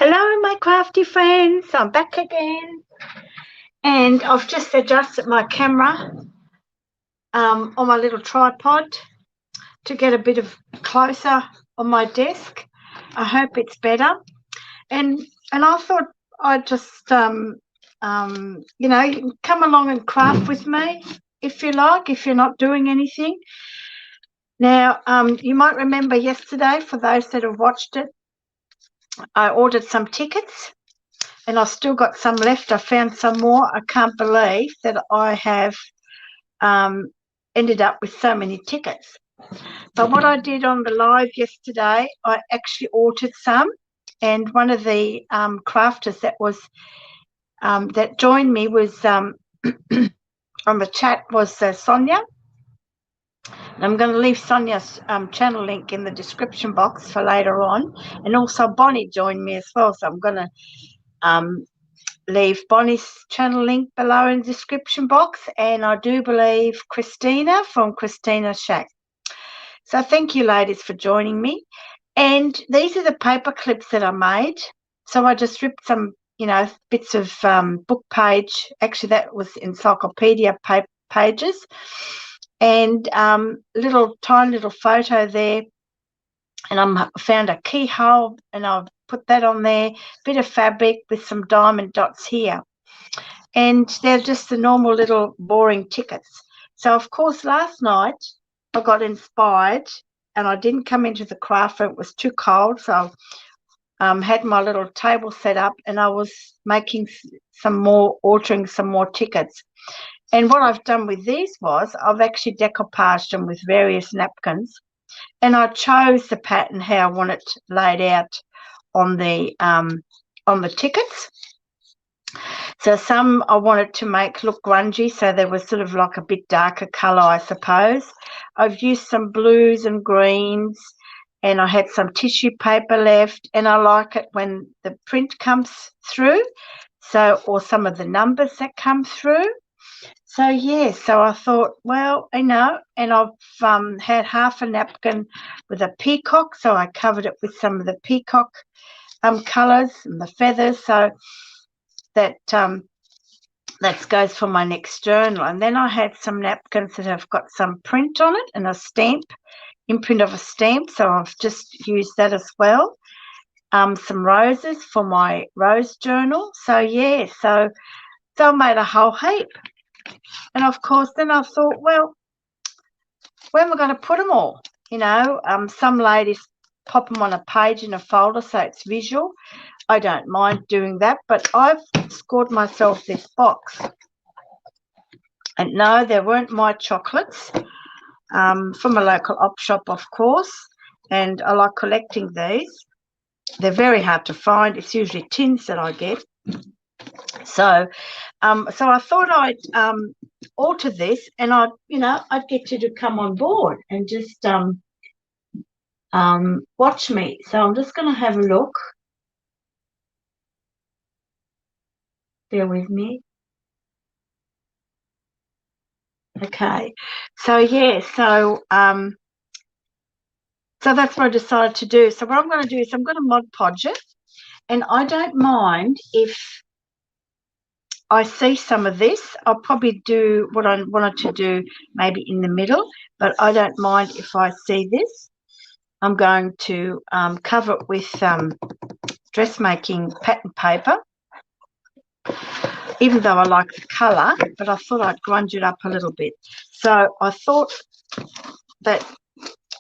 Hello, my crafty friends. I'm back again, and I've just adjusted my camera on my little tripod to get a bit of closer on my desk. I hope it's better. And I thought I'd just you can come along and craft with me if you like, if you're not doing anything. Now, you might remember yesterday, for those that have watched it, I ordered some tickets. And I've still got some left. I found some more. I can't believe that I have ended up with so many tickets. But what I did on the live yesterday, I actually ordered some. And one of the crafters that joined me was on the chat was Sonya. And I'm going to leave Sonia's channel link in the description box for later on. And also Bonny joined me as well. So I'm going to leave Bonny's channel link below in the description box, and I do believe Kristina from Kristina's Shack. So thank you, ladies, for joining me. And these are the paper clips that I made. So I just ripped some, bits of book page. Actually, that was encyclopedia pages, and tiny little photo there. And I found a keyhole, and I've put that on there, bit of fabric with some diamond dots here. And they're just the normal little boring tickets. So, of course, last night I got inspired, and I didn't come into the craft room. It was too cold, so I had my little table set up, and I was making altering some more tickets. And what I've done with these was I've actually decoupaged them with various napkins, and I chose the pattern how I want it laid out on the tickets. So some I wanted to make look grungy, so they were sort of like a bit darker colour, I suppose. I've used some blues and greens, and I had some tissue paper left, and I like it when the print comes through, or some of the numbers that come through. So, yeah, so I thought, well, and I've had half a napkin with a peacock, so I covered it with some of the peacock colours and the feathers, so that goes for my next journal. And then I had some napkins that have got some print on it and a stamp, imprint of a stamp, so I've just used that as well. Some roses for my rose journal. So, yeah, so I made a whole heap. And, of course, then I thought, well, where am I going to put them all? Some ladies pop them on a page in a folder so it's visual. I don't mind doing that, but I've scored myself this box. And no, they weren't my chocolates, from a local op shop, of course, and I like collecting these. They're very hard to find. It's usually tins that I get. So I thought I'd alter this, and I'd get you to come on board and just watch me. So I'm just going to have a look. Bear with me. Okay. So, yeah, so that's what I decided to do. So what I'm going to do is I'm going to Mod Podge it, and I don't mind if I see some of this. I'll probably do what I wanted to do maybe in the middle, but I don't mind if I see this. I'm going to cover it with dressmaking pattern paper, even though I like the colour, but I thought I'd grunge it up a little bit. So I thought that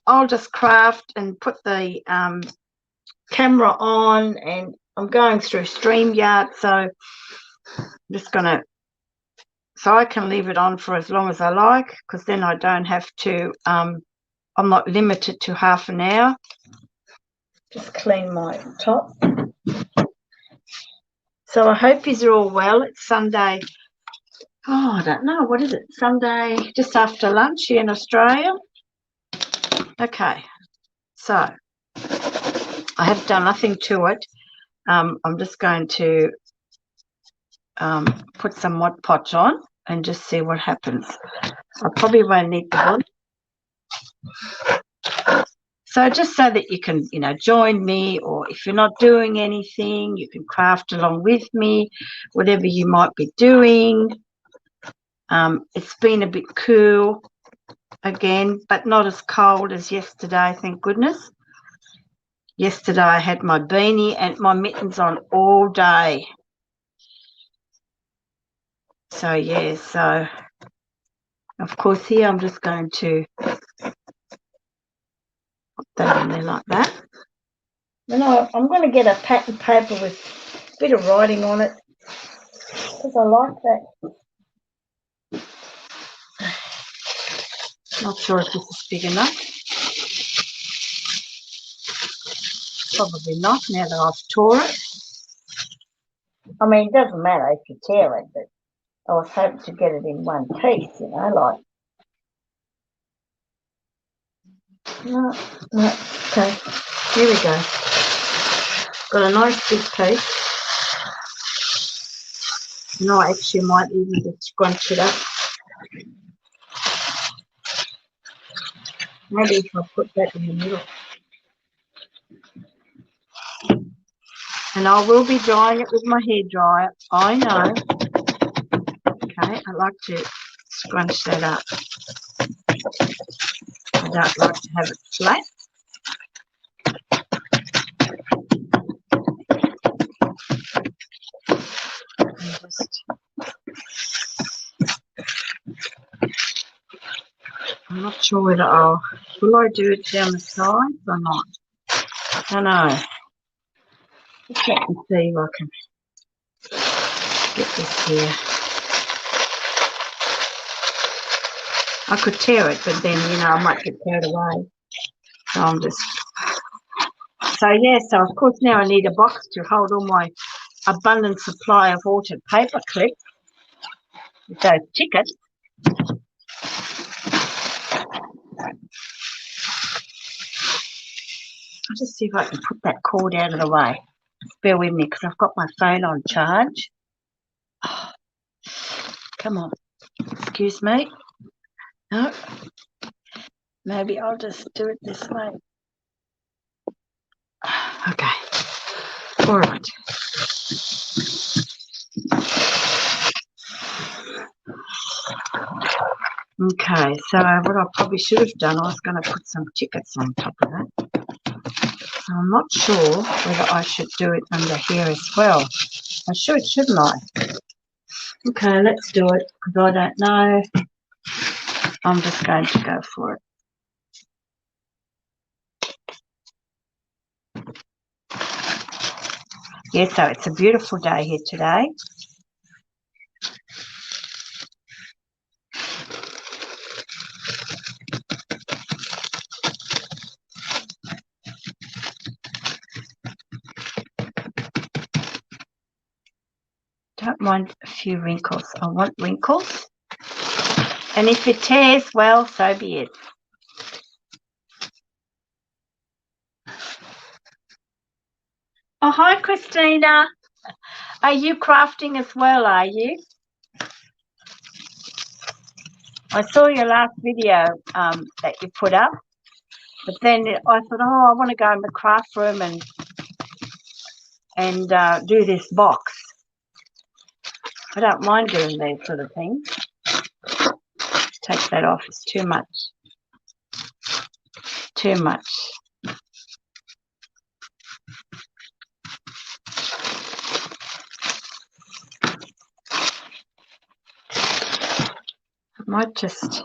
I'll just craft and put the camera on, and I'm going through StreamYard, so I'm just going to, so I can leave it on for as long as I like, because then I don't have to, I'm not limited to half an hour. Just clean my top. So I hope you're all well. It's Sunday. Oh, I don't know. What is it? Sunday just after lunch here in Australia. Okay. So I have done nothing to it. I'm just going to put some Mod Podge on and just see what happens. I probably won't need the one. So just so that you can, join me, or if you're not doing anything, you can craft along with me, whatever you might be doing. It's been a bit cool again, but not as cold as yesterday, thank goodness. Yesterday I had my beanie and my mittens on all day. So, yeah, so of course here I'm just going to put that in there like that. Then I'm going to get a pattern paper with a bit of writing on it because I like that. Not sure if this is big enough. Probably not now that I've tore it. I mean, it doesn't matter if you tear it, but I was hoping to get it in one piece, like. No, okay, here we go. Got a nice big piece. No, actually, I might even just scrunch it up. Maybe if I put that in the middle. And I will be drying it with my hairdryer. I know. Okay, I like to scrunch that up. I don't like to have it flat. I'm not sure whether will I do it down the sides or not? I don't know. Just let me see if I can get this here. I could tear it, but then, I might get carried away. So I'm just... So, yeah, so of course now I need a box to hold all my abundant supply of altered paper clips with those tickets. I'll just see if I can put that cord out of the way. Bear with me because I've got my phone on charge. Oh, come on. Excuse me. No. Maybe I'll just do it this way. Okay. All right. Okay, so what I probably should have done, I was going to put some tickets on top of that. So I'm not sure whether I should do it under here as well. I should, shouldn't I? Okay, let's do it because I don't know. I'm just going to go for it. Yeah, so it's a beautiful day here today. Don't mind a few wrinkles. I want wrinkles. And if it tears, well, so be it. Oh, hi, Kristina. Are you crafting as well, are you? I saw your last video that you put up, but then I thought, I want to go in the craft room and do this box. I don't mind doing these sort of things. Take that off. It's too much. Too much. I might just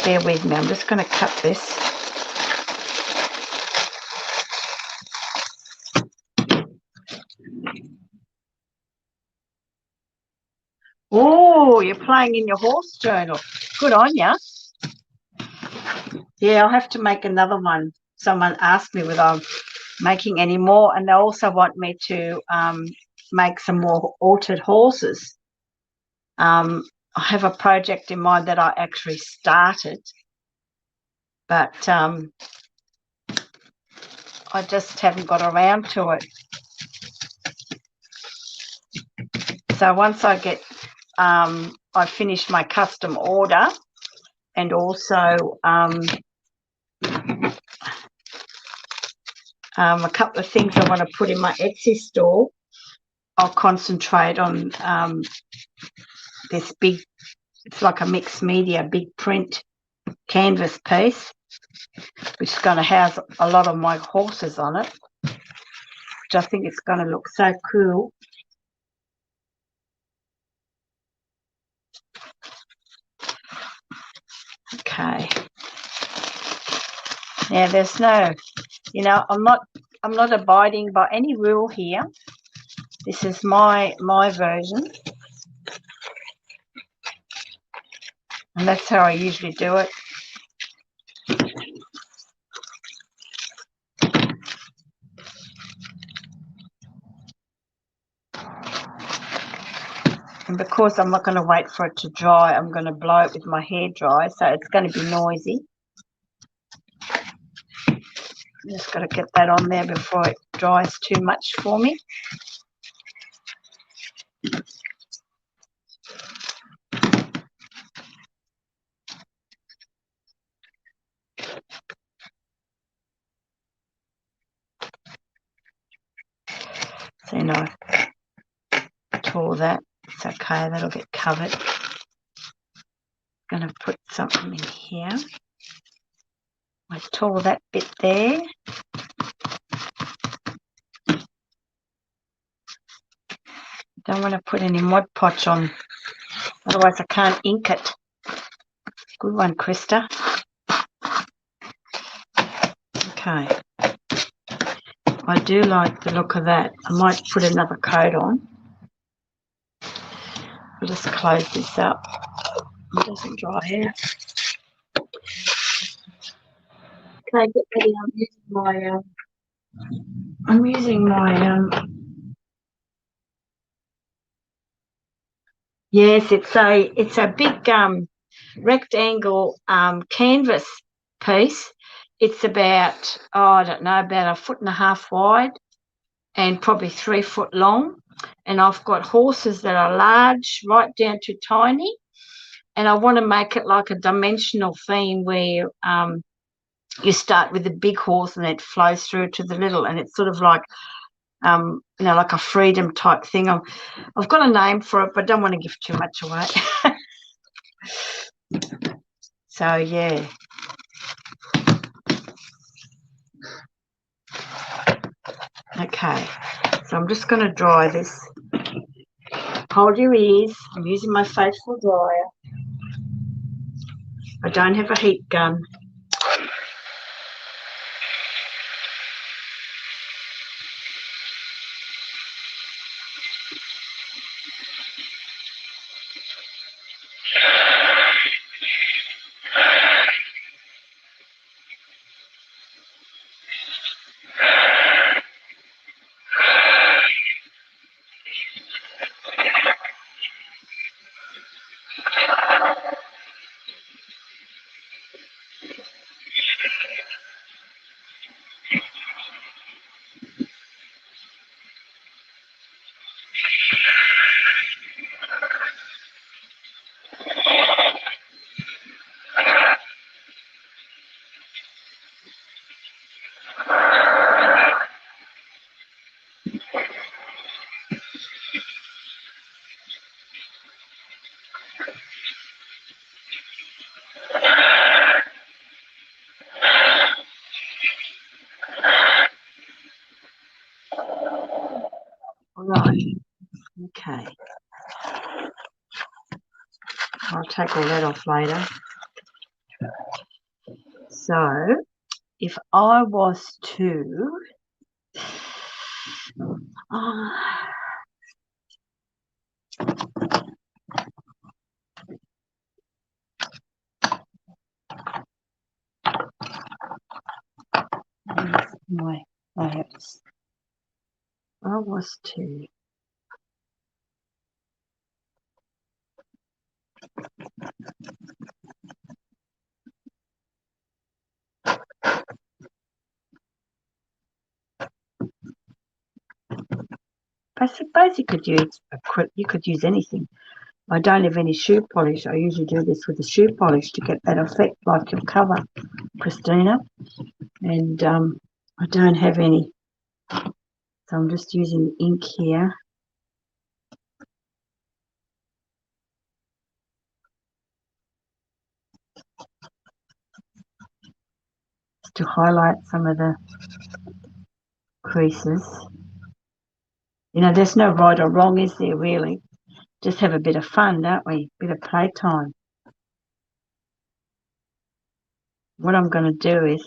bear with me. I'm just going to cut this. Oh, you're playing in your horse journal. Good on you. Yeah, I'll have to make another one. Someone asked me whether I'm making any more, and they also want me to make some more altered horses. I have a project in mind that I actually started, but I just haven't got around to it. So once I get, I finish my custom order, and also a couple of things I want to put in my Etsy store. I'll concentrate on this big, it's like a mixed media, big print canvas piece, which is going to house a lot of my horses on it, which I think it's going to look so cool. Okay. Now there's no, you know, I'm not abiding by any rule here. This is my version, and that's how I usually do it. And because I'm not going to wait for it to dry, I'm going to blow it with my hairdryer, so it's going to be noisy. I'm just got to get that on there before it dries too much for me. So, you know, tore that. It's okay, that'll get covered. I'm going to put something in here. I tore that bit there. Don't want to put any Mod Podge on, otherwise I can't ink it. Good one, Krista. Okay. I do like the look of that. I might put another coat on. I'll just close this up. It doesn't dry out. Okay, get ready. I'm using my yes, it's a big rectangle canvas piece. It's about, oh, I don't know, about 1.5 feet wide and probably 3 foot long. And I've got horses that are large right down to tiny. And I want to make it like a dimensional theme where you start with the big horse and it flows through to the little, and it's sort of like, you know, like a freedom type thing. I've got a name for it, but I don't want to give too much away. So, yeah. Okay, so I'm just going to dry this. Hold your ears. I'm using my faithful dryer. I don't have a heat gun. Right, okay. I'll take all that off later. So, if I was to... my layers. I was to... I suppose you could use anything. I don't have any shoe polish. I usually do this with the shoe polish to get that effect like your cover, Kristina. And I don't have any, so I'm just using ink here. To highlight some of the creases. You know, there's no right or wrong, is there, really? Just have a bit of fun, don't we? A bit of playtime. What I'm going to do is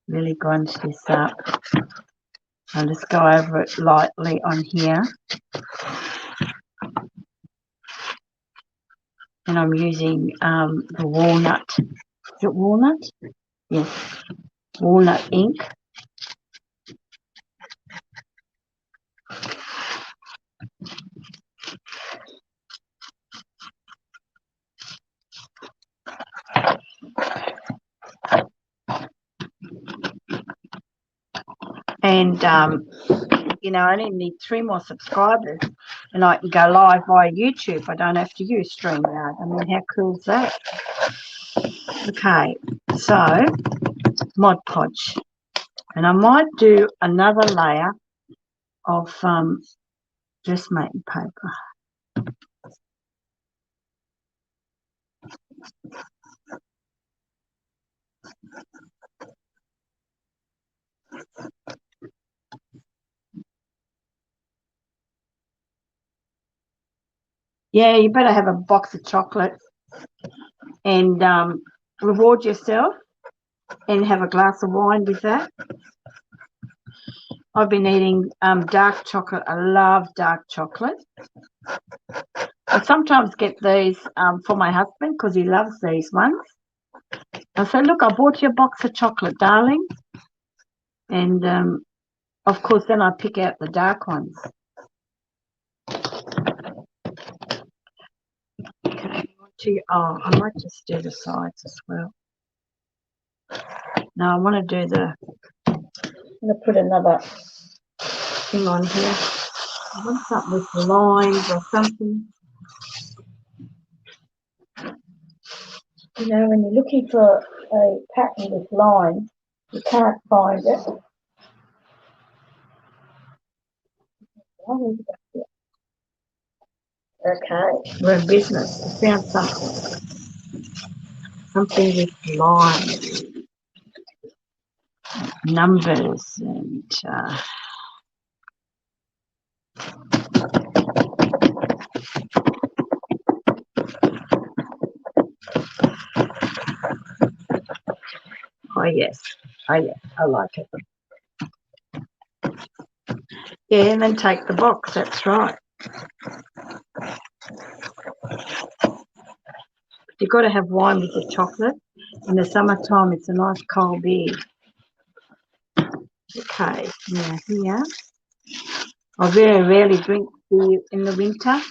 really grunge this up. I'll just go over it lightly on here. And I'm using the walnut. Is it walnut? Yes, walnut ink. And, you know, I only need 3 more subscribers and I can go live via YouTube. I don't have to use StreamYard. I mean, how cool is that? Okay, so Mod Podge. And I might do another layer of dressmaking paper. Yeah, you better have a box of chocolates and reward yourself and have a glass of wine with that. I've been eating dark chocolate. I love dark chocolate. I sometimes get these for my husband because he loves these ones. I say, look, I bought you a box of chocolate, darling. And, of course, then I pick out the dark ones. Okay, I might just do the sides as well. Now I want to do I'm going to put another thing on here. I want something with lines or something. You know, when you're looking for a pattern with lines, you can't find it. Okay, we're in business. I found something with lines, numbers, and oh yes, I like it. Yeah, and then take the box. That's right. You've got to have wine with your chocolate. In the summertime, it's a nice cold beer. Okay, now here. I very rarely drink beer in the winter.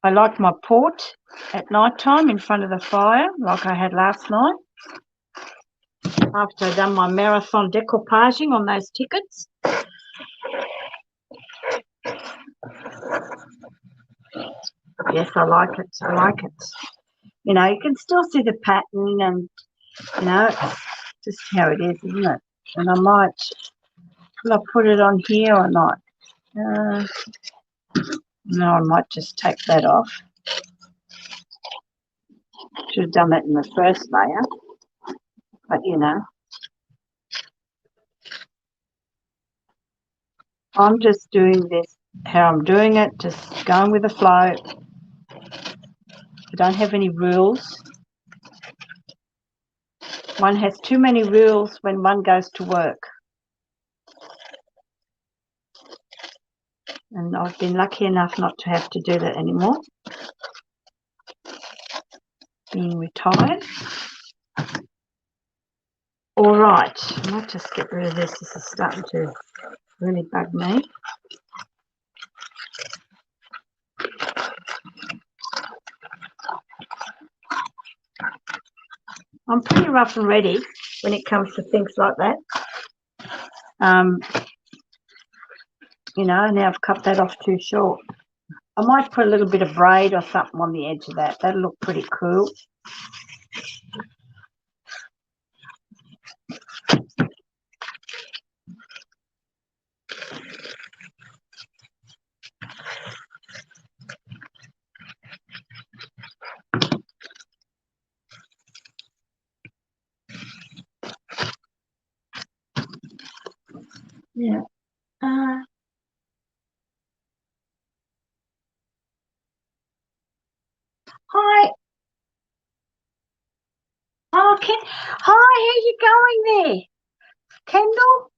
I like my port at night time in front of the fire, like I had last night. After I'd done my marathon decoupaging on those tickets. Yes, I like it. I like it. You know, you can still see the pattern and, you know, it's just how it is, isn't it? And I might, will I put it on here or not? No, I might just take that off. Should have done that in the first layer, but you know. I'm just doing this how I'm doing it, just going with the flow. I don't have any rules. One has too many rules when one goes to work. And I've been lucky enough not to have to do that anymore. Being retired. All right, I might just get rid of this. This is starting to really bug me. I'm pretty rough and ready when it comes to things like that. You know, now I've cut that off too short. I might put a little bit of braid or something on the edge of that. That'll look pretty cool. Yeah. Hi. Oh, hi, how you going there? Kendall?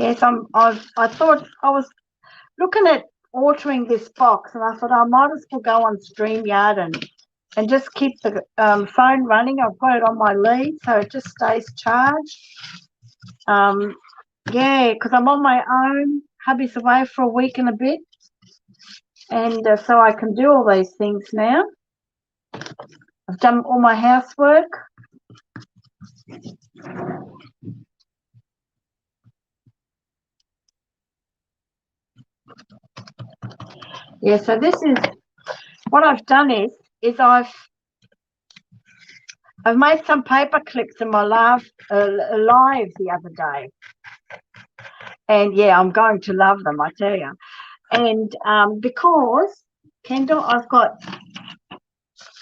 Yes, I thought I was looking at altering this box, and I thought I might as well go on StreamYard and just keep the phone running. I've got it on my lead, so it just stays charged. Yeah, because I'm on my own. Hubby's away for a week and a bit, and so I can do all these things now. I've done all my housework. Yeah, so this is what I've done is I've made some paper clips in my live the other day, and yeah, I'm going to love them, I tell you. And because Kendall, I've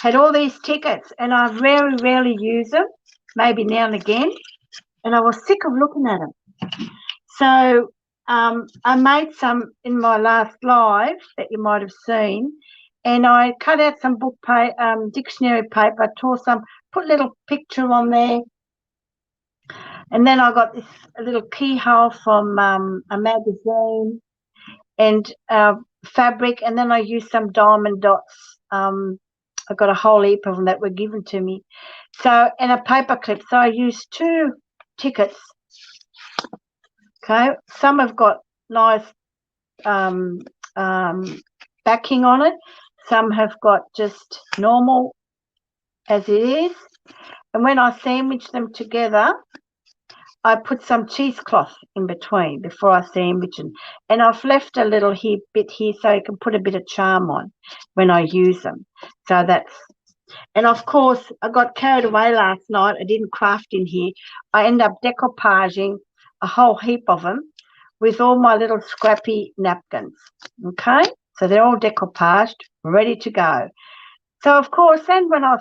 had all these tickets, and I very rarely use them, maybe now and again, and I was sick of looking at them. So I made some in my last live that you might have seen, and I cut out some dictionary paper, tore some, put a little picture on there, and then I got this little keyhole from a magazine and fabric, and then I used some diamond dots. I got a whole heap of them that were given to me. So, and a paper clip. So I used 2 tickets. Okay, some have got nice backing on it. Some have got just normal as it is. And when I sandwich them together, I put some cheesecloth in between before I sandwich them. And I've left a little bit here so you can put a bit of charm on when I use them. So that's, and of course, I got carried away last night. I didn't craft in here. I end up decoupaging a whole heap of them with all my little scrappy napkins. Okay, so they're all decoupaged, ready to go. So of course, then when I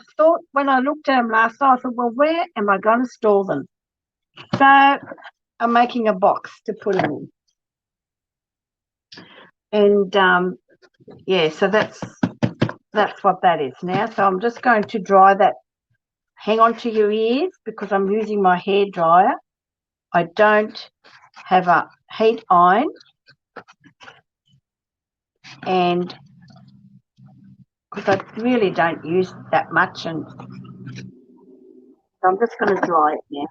looked at them last night, I thought, well, where am I going to store them? So I'm making a box to put them in, and yeah, so that's what that is now. So I'm just going to dry that. Hang on to your ears because I'm using my hair dryer. I don't have a heat iron, and because I really don't use it that much, and so I'm just going to dry it now.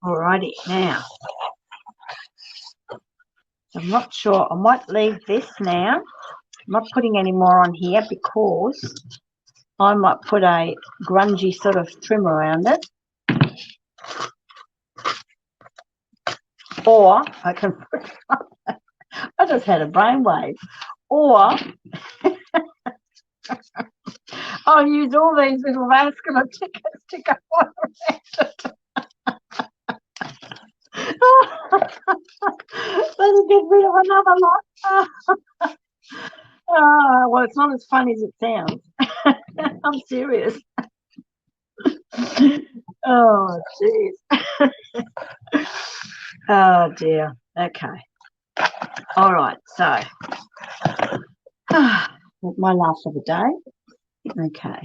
Alrighty, now I'm not sure. I might leave this now. I'm not putting any more on here because I might put a grungy sort of trim around it. Or I can put, I just had a brainwave. Or I'll use all these little vascular tickets to go on around it. Let's get rid of another lot. Well, it's not as funny as it sounds. I'm serious. Oh, jeez. Oh, dear. Okay. All right. So, my last of the day. Okay.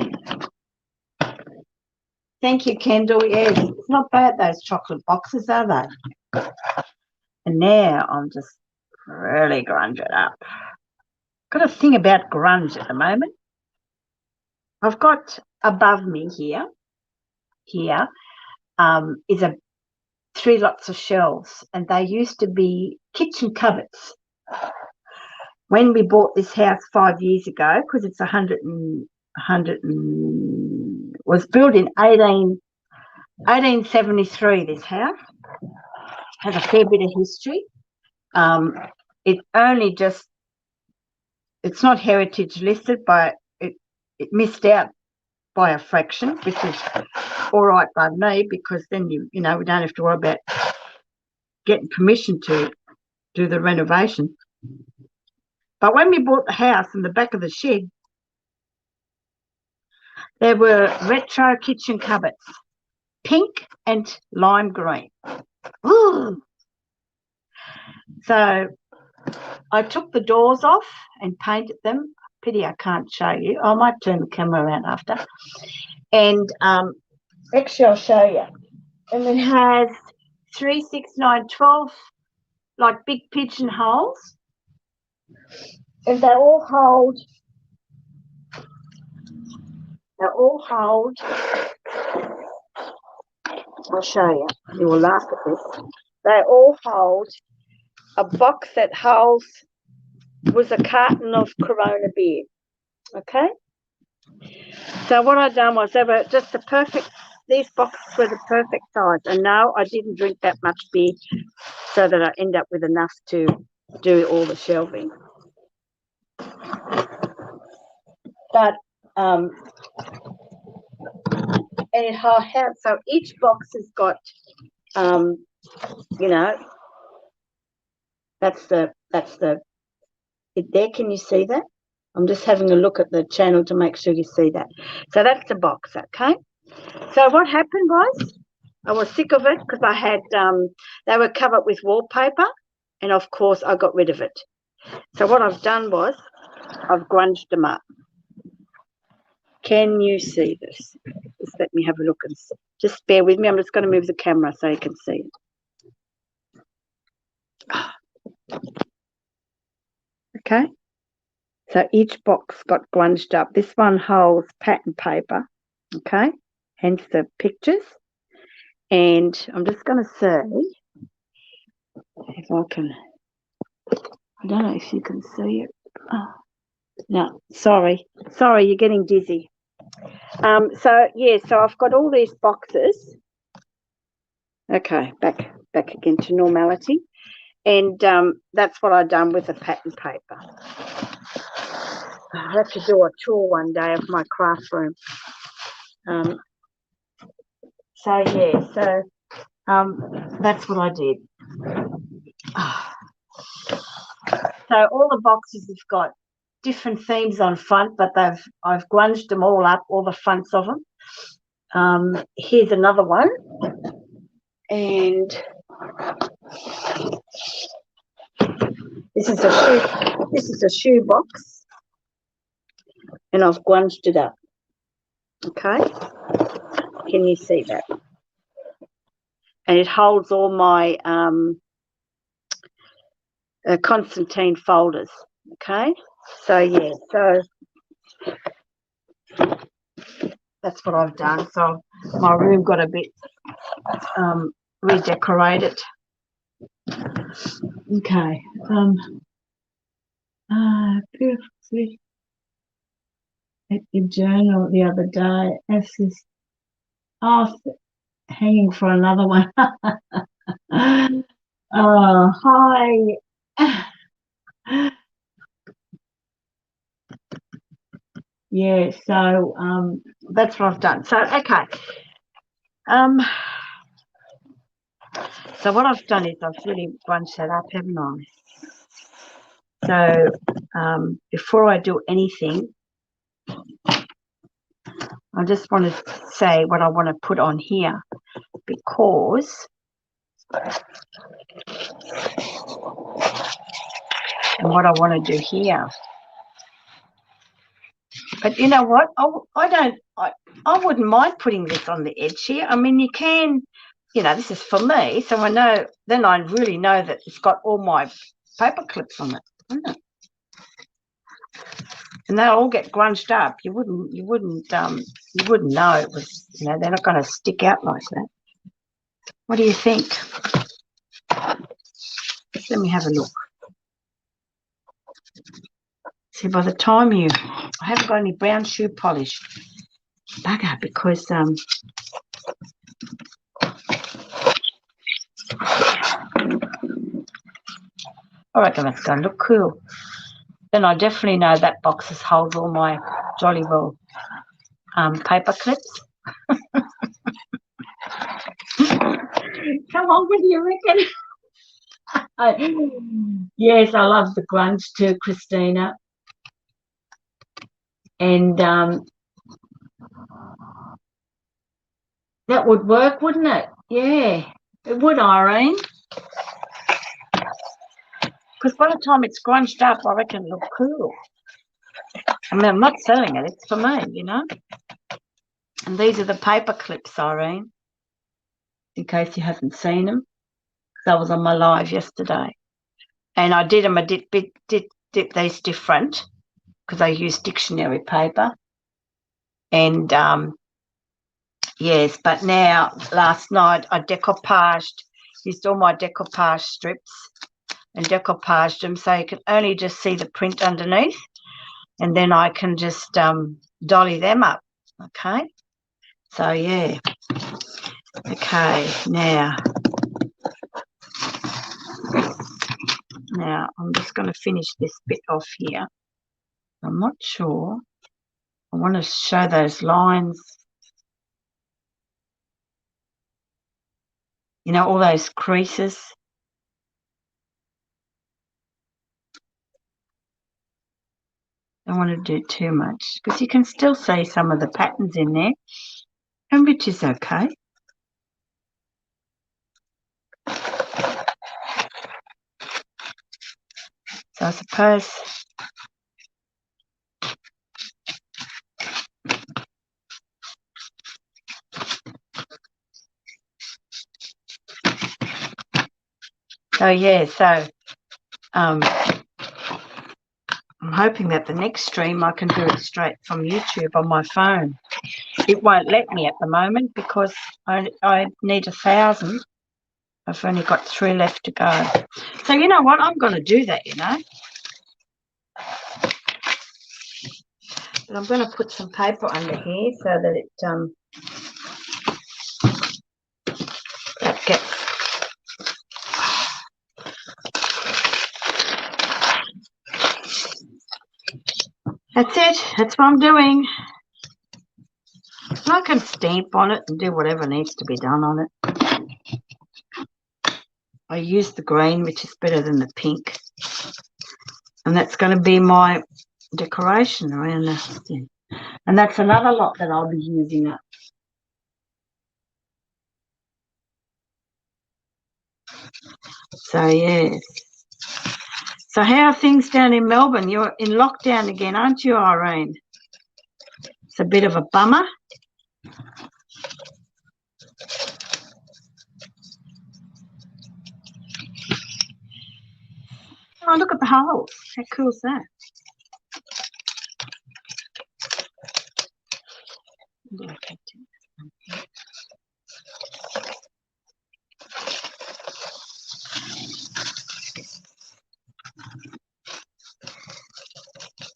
Thank you, Kendall. Yes, it's not bad, those chocolate boxes, are they? And now I'm just really grunge it up. Got a thing about grunge at the moment. I've got above me here is 3 lots of shelves, and they used to be kitchen cupboards. When we bought this house 5 years ago, because it's was built in 1873, this house has a fair bit of history. It's not heritage listed, but it missed out by a fraction, which is all right by me, because then you know we don't have to worry about getting permission to do the renovation. But when we bought the house, in the back of the shed, there were retro kitchen cupboards, pink and lime green. Ooh. So I took the doors off and painted them. Pity I can't show you. I might turn the camera around after. And actually, I'll show you. And it has 3, 6, 9, 12, like big pigeonholes. And they all hold. I'll show you. You will laugh at this. They all hold a box that was a carton of Corona beer. Okay? So what I've done was these boxes were the perfect size. And no, I didn't drink that much beer so that I end up with enough to do all the shelving. But so each box has got, that's the there. Can you see that? I'm just having a look at the channel to make sure you see that. So that's the box, okay? So what happened was, I was sick of it because I had, they were covered with wallpaper, and of course I got rid of it. So what I've done was, I've grunged them up. Can you see this? Just let me have a look and see. Just bear with me. I'm just going to move the camera so you can see it. Okay. So each box got grunged up. This one holds pattern paper. Okay. Hence the pictures. And I'm just going to see if I can. I don't know if you can see it. Oh, no, sorry, you're getting dizzy. So I've got all these boxes. Okay, back again to normality, and that's what I've done with the pattern paper. I have to do a tour one day of my craft room. That's what I did. So all the boxes have got different themes on front, but I've grunged them all up, all the fronts of them. Here's another one, and this is a shoe box, and I've grunged it up. Okay, can you see that? And it holds all my Constantine folders. Okay, so that's what I've done. So my room got a bit redecorated. Okay. Beautiful. At your journal the other day, hanging for another one. Oh, hi. Yeah, so that's what I've done. So okay. So what I've done is I've really bunched that up, haven't I? So before I do anything, I just want to say what I want to put on here, because and what I want to do here But you know what? I wouldn't mind putting this on the edge here. I mean, you can, this is for me, so I know, then I really know that it's got all my paper clips on it, isn't it? And they'll all get grunged up. You wouldn't know it was, they're not going to stick out like that. What do you think? Let me have a look. See, by the time I haven't got any brown shoe polish. Bugger, because I reckon that's going to look cool. Then I definitely know that box holds all my Jolly Well paper clips. Come on, what do you reckon? Yes, I love the grunge too, Kristina. And that would work, wouldn't it? Yeah, it would, Irene. Because by the time it's grunged up, I reckon it'll look cool. I mean, I'm not selling it. It's for me, And these are the paper clips, Irene, in case you haven't seen them. That was on my live yesterday. And I did them. I did these different because I used dictionary paper. And, yes, but now, last night, I used all my decoupage strips and decoupaged them so you can only just see the print underneath. And then I can just dolly them up, okay? So, yeah. Okay, now I'm just going to finish this bit off here. I'm not sure. I want to show those lines. All those creases. Don't want to do too much because you can still see some of the patterns in there, and which is okay. So I suppose I'm hoping that the next stream I can do it straight from YouTube on my phone. It won't let me at the moment because I need 1,000. I've only got 3 left to go. So you know what? I'm going to do that, But I'm going to put some paper under here so that it gets. That's it. That's what I'm doing. I can stamp on it and do whatever needs to be done on it. I use the green, which is better than the pink. And that's going to be my decoration around this. And that's another lot that I'll be using up. So, yes. So how are things down in Melbourne? You're in lockdown again, aren't you, Irene? It's a bit of a bummer. Oh, look at the holes. How cool is that?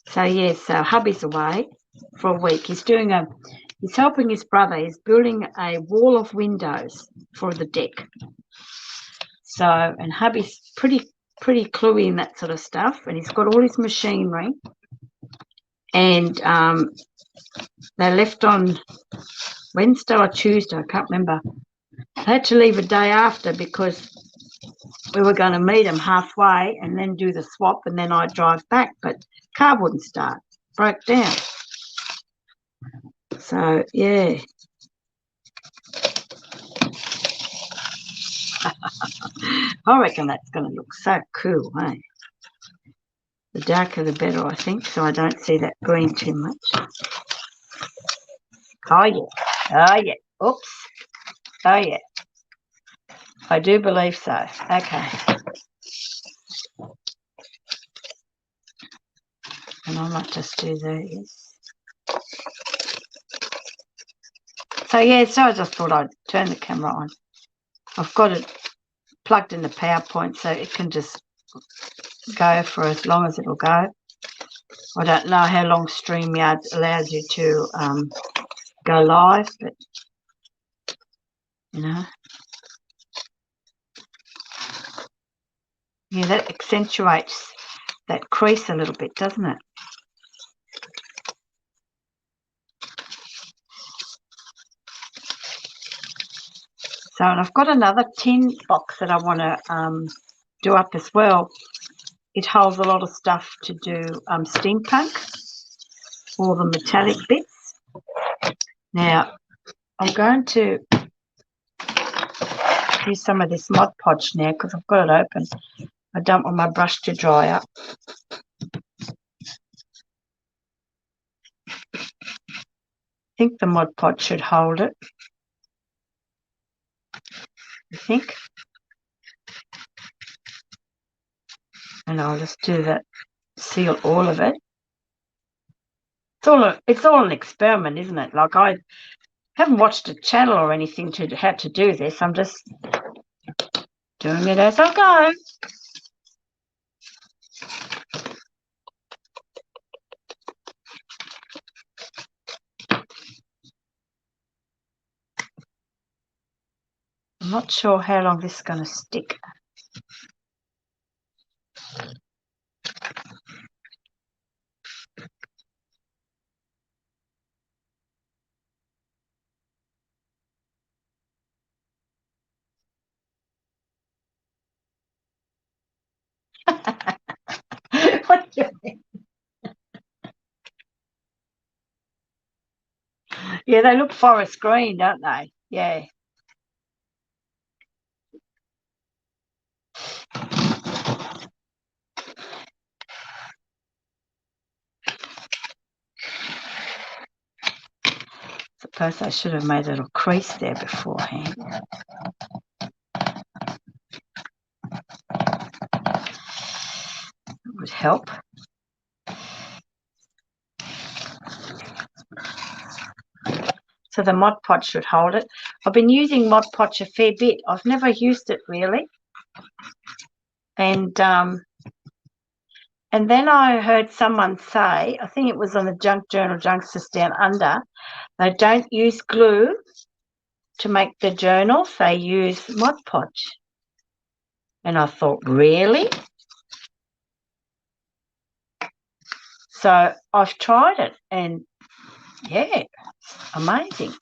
So, yes, so hubby's away for a week. He's helping his brother. He's building a wall of windows for the deck. So, and hubby's pretty cluey in that sort of stuff, and he's got all his machinery. And they left on Wednesday or Tuesday, I can't remember. I had to leave a day after because we were going to meet him halfway and then do the swap, and then I'd drive back, but car wouldn't start, broke down. So, yeah. I reckon that's going to look so cool, eh? The darker the better, I think, so I don't see that green too much. Oh, yeah. Oh, yeah. Oops. Oh, yeah. I do believe so. Okay. And I might just do these. So, yeah, so I just thought I'd turn the camera on. I've got it plugged in the PowerPoint so it can just go for as long as it'll go. I don't know how long StreamYard allows you to go live, but, you know. Yeah, that accentuates that crease a little bit, doesn't it? So, and I've got another tin box that I want to do up as well. It holds a lot of stuff to do steampunk, all the metallic bits. Now, I'm going to use some of this Mod Podge now because I've got it open. I don't want my brush to dry up. I think the Mod Podge should hold it. I think. And I'll just do that, seal all of it. It's all an experiment, isn't it? Like, I haven't watched a channel or anything to how to do this. I'm just doing it as I go. I'm not sure how long this is going to stick. What do you think? Yeah, they look forest green, don't they? Yeah. Suppose I should have made a little crease there beforehand. It would help. So the Mod Podge should hold it. I've been using Mod Podge a fair bit. I've never used it really. And then I heard someone say, I think it was on the Junk Journal Junksters Down Under, they don't use glue to make the journals. They use Mod Podge. And I thought, really? So I've tried it and, yeah, it's amazing.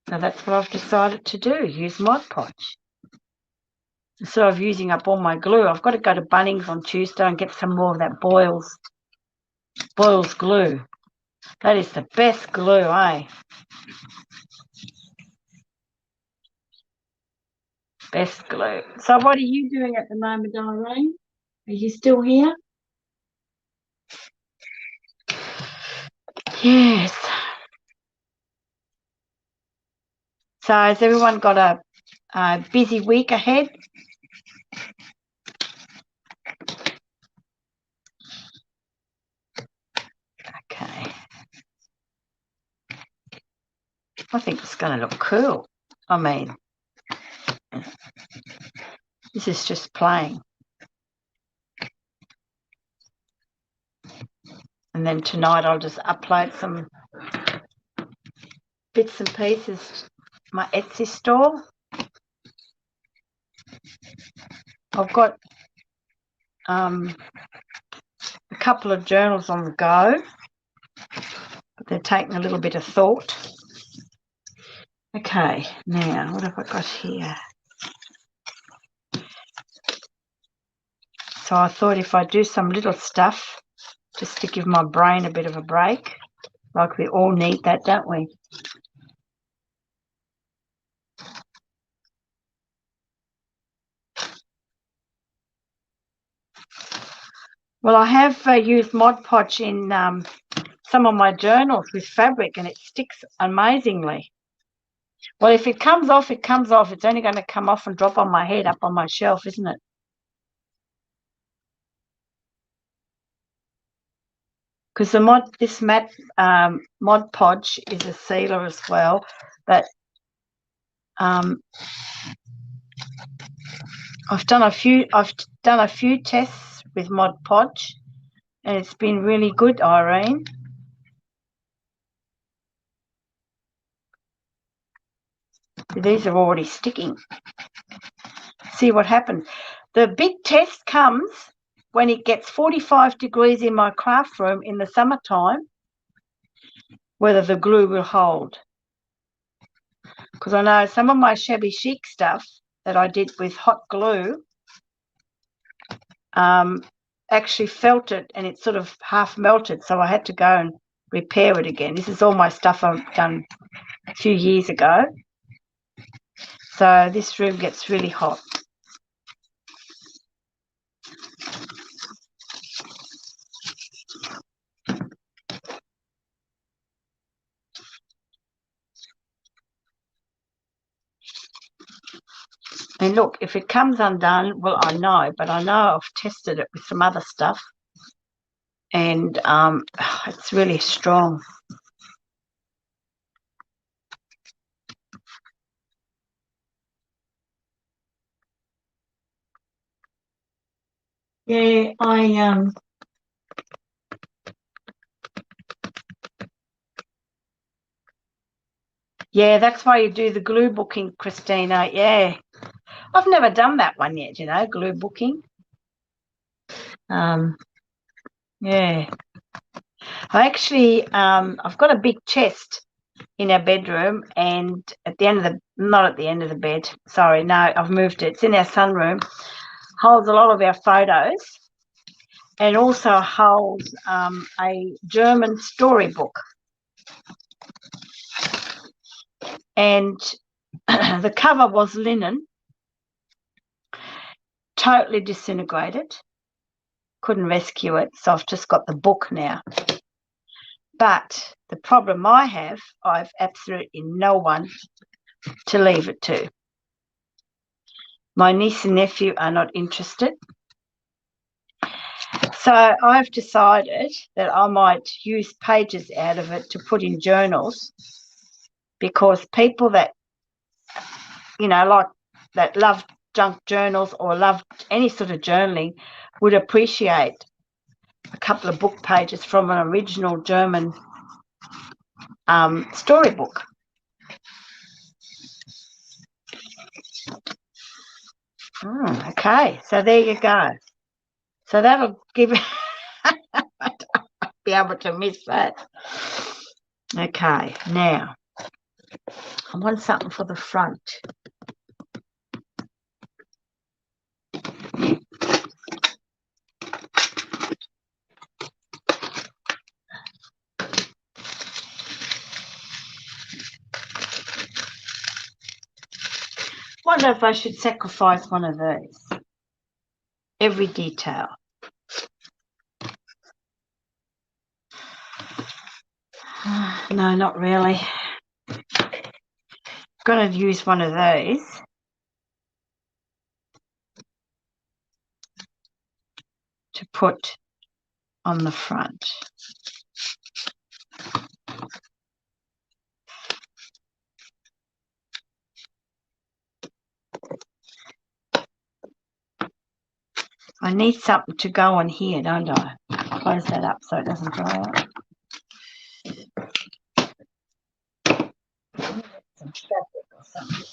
So that's what I've decided to do, use Mod Podge. Instead of using up all my glue, I've got to go to Bunnings on Tuesday and get some more of that Boyle's glue. That is the best glue, eh? Best glue. So what are you doing at the moment, Irene? Are you still here? Yes. So has everyone got a busy week ahead? Okay. I think it's going to look cool. I mean, this is just plain. And then tonight I'll just upload some bits and pieces to my Etsy store. I've got a couple of journals on the go, but they're taking a little bit of thought. Okay, now what have I got here? So I thought if I do some little stuff just to give my brain a bit of a break, like we all need that, don't we? Well, I have used Mod Podge in some of my journals with fabric, and it sticks amazingly. Well, if it comes off, it comes off. It's only going to come off and drop on my head up on my shelf, isn't it? Because this matte Mod Podge is a sealer as well, but I've done a few tests with Mod Podge, and it's been really good, Irene. These are already sticking. See what happens. The big test comes when it gets 45 degrees in my craft room in the summertime, whether the glue will hold. Because I know some of my shabby chic stuff that I did with hot glue actually felt it, and it sort of half melted, so I had to go and repair it again. This is all my stuff I've done a few years ago. So this room gets really hot. And look, if it comes undone, well, I know, but I know I've tested it with some other stuff, and it's really strong. Yeah, yeah, that's why you do the glue booking, Kristina. Yeah, I've never done that one yet, glue booking. Yeah, I actually I've got a big chest in our bedroom, and at the end of not at the end of the bed, sorry, no, I've moved it. It's in our sunroom. Holds a lot of our photos, and also holds a German storybook. And the cover was linen, totally disintegrated. Couldn't rescue it, so I've just got the book now. But the problem I have, I've absolutely no one to leave it to. My niece and nephew are not interested. So I've decided that I might use pages out of it to put in journals, because people that, like that love junk journals or love any sort of journaling would appreciate a couple of book pages from an original German storybook. Okay, so there you go. So that'll give be able to miss that. Okay, now I want something for the front. Wonder if I should sacrifice one of these. Every detail. No, not really. Going to use one of those to put on the front. I need something to go on here, don't I? Close that up so it doesn't dry out. Some fabric or something.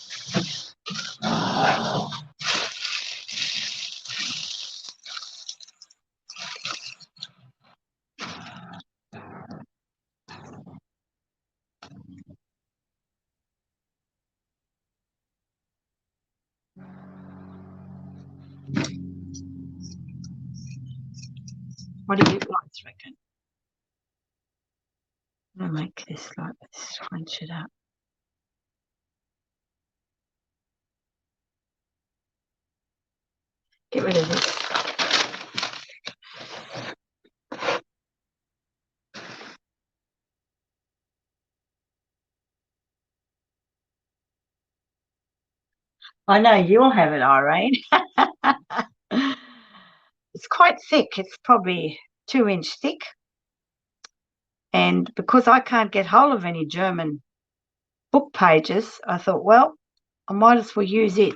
What do you guys reckon? I'll make this like this, crunch it up. Get rid of this. I know you'll have it, Irene. It's quite thick. It's probably 2-inch thick. And because I can't get hold of any German book pages, I thought, well, I might as well use it.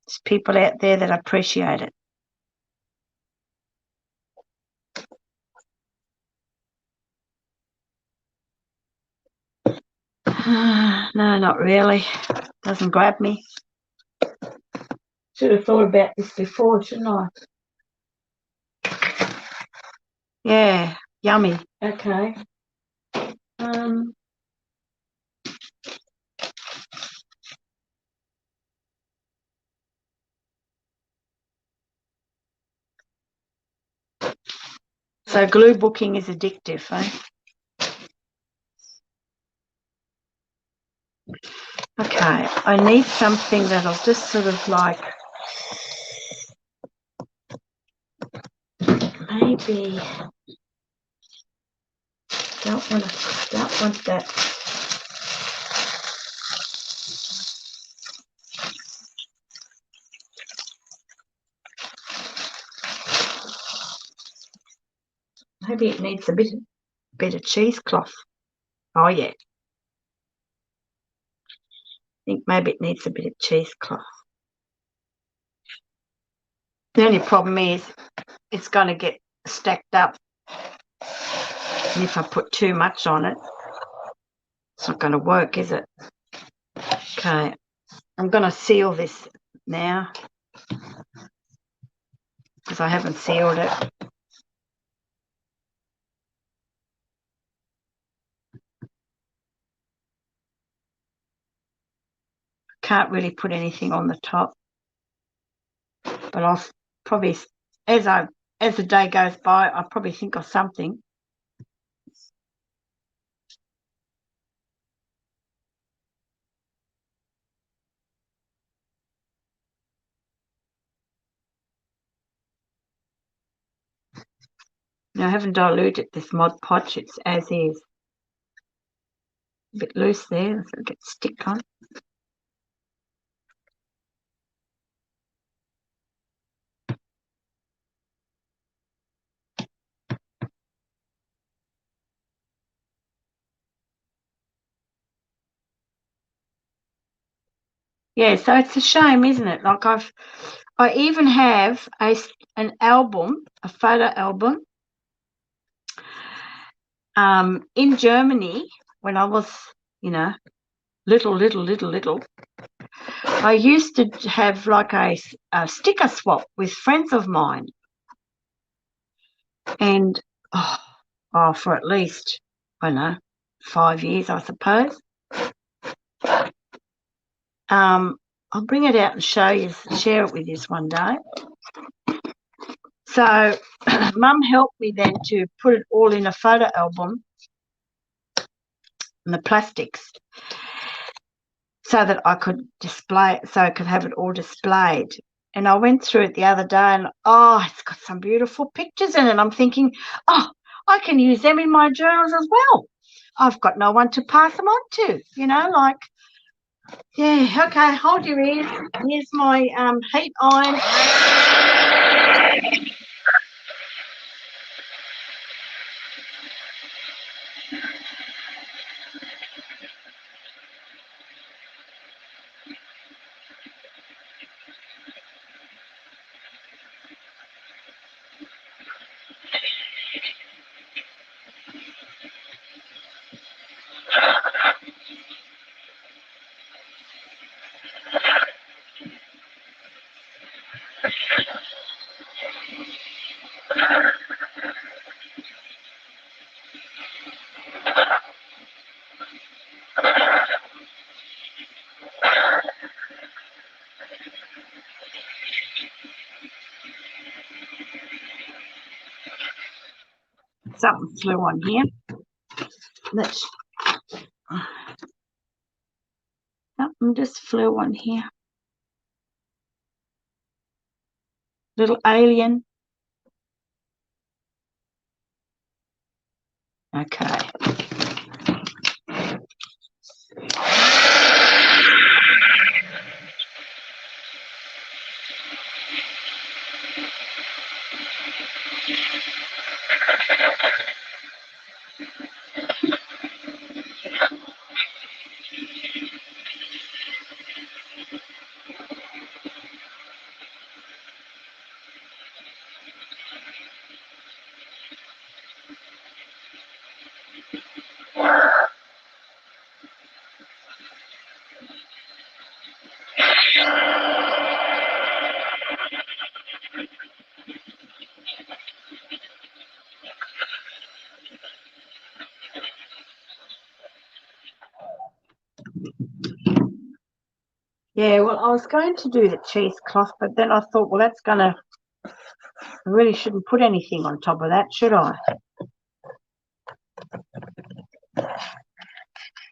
There's people out there that appreciate it. No, not really. Doesn't grab me. Should have thought about this before, shouldn't I? Yeah, yummy. Okay. So glue booking is addictive, eh? Okay, I need something that'll just sort of like maybe don't want that. Maybe it needs a bit of cheesecloth. Oh yeah. I think maybe it needs a bit of cheesecloth. The only problem is it's going to get stacked up. And if I put too much on it, it's not going to work, is it? Okay, I'm going to seal this now because I haven't sealed it. Can't really put anything on the top, but I'll probably, as the day goes by, I'll probably think of something. Now, I haven't diluted this Mod Podge, it's as is. A bit loose there, so it gets stick on. Yeah, so it's a shame, isn't it? Like I even have an album, a photo album, in Germany when I was, little. I used to have like a sticker swap with friends of mine, and for at least, I don't know, 5 years, I suppose. I'll bring it out and share it with you one day. So Mum helped me then to put it all in a photo album and the plastics so that I could display it, so I could have it all displayed. And I went through it the other day and, it's got some beautiful pictures in it. I'm thinking, I can use them in my journals as well. I've got no one to pass them on to, yeah, okay, hold your ears. Here's my heat iron. Something flew on here. Something just flew on here. Little alien. Okay. Yeah, well, I was going to do the cheesecloth, but then I thought, well, that's going to, I really shouldn't put anything on top of that, should I? Now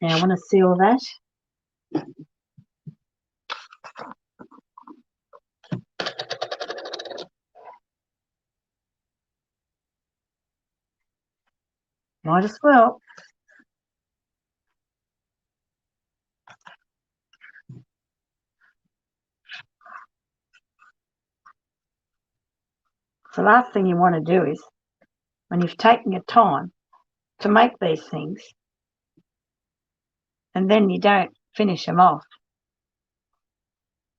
I want to seal that. Might as well. The last thing you want to do is, when you've taken your time to make these things, and then you don't finish them off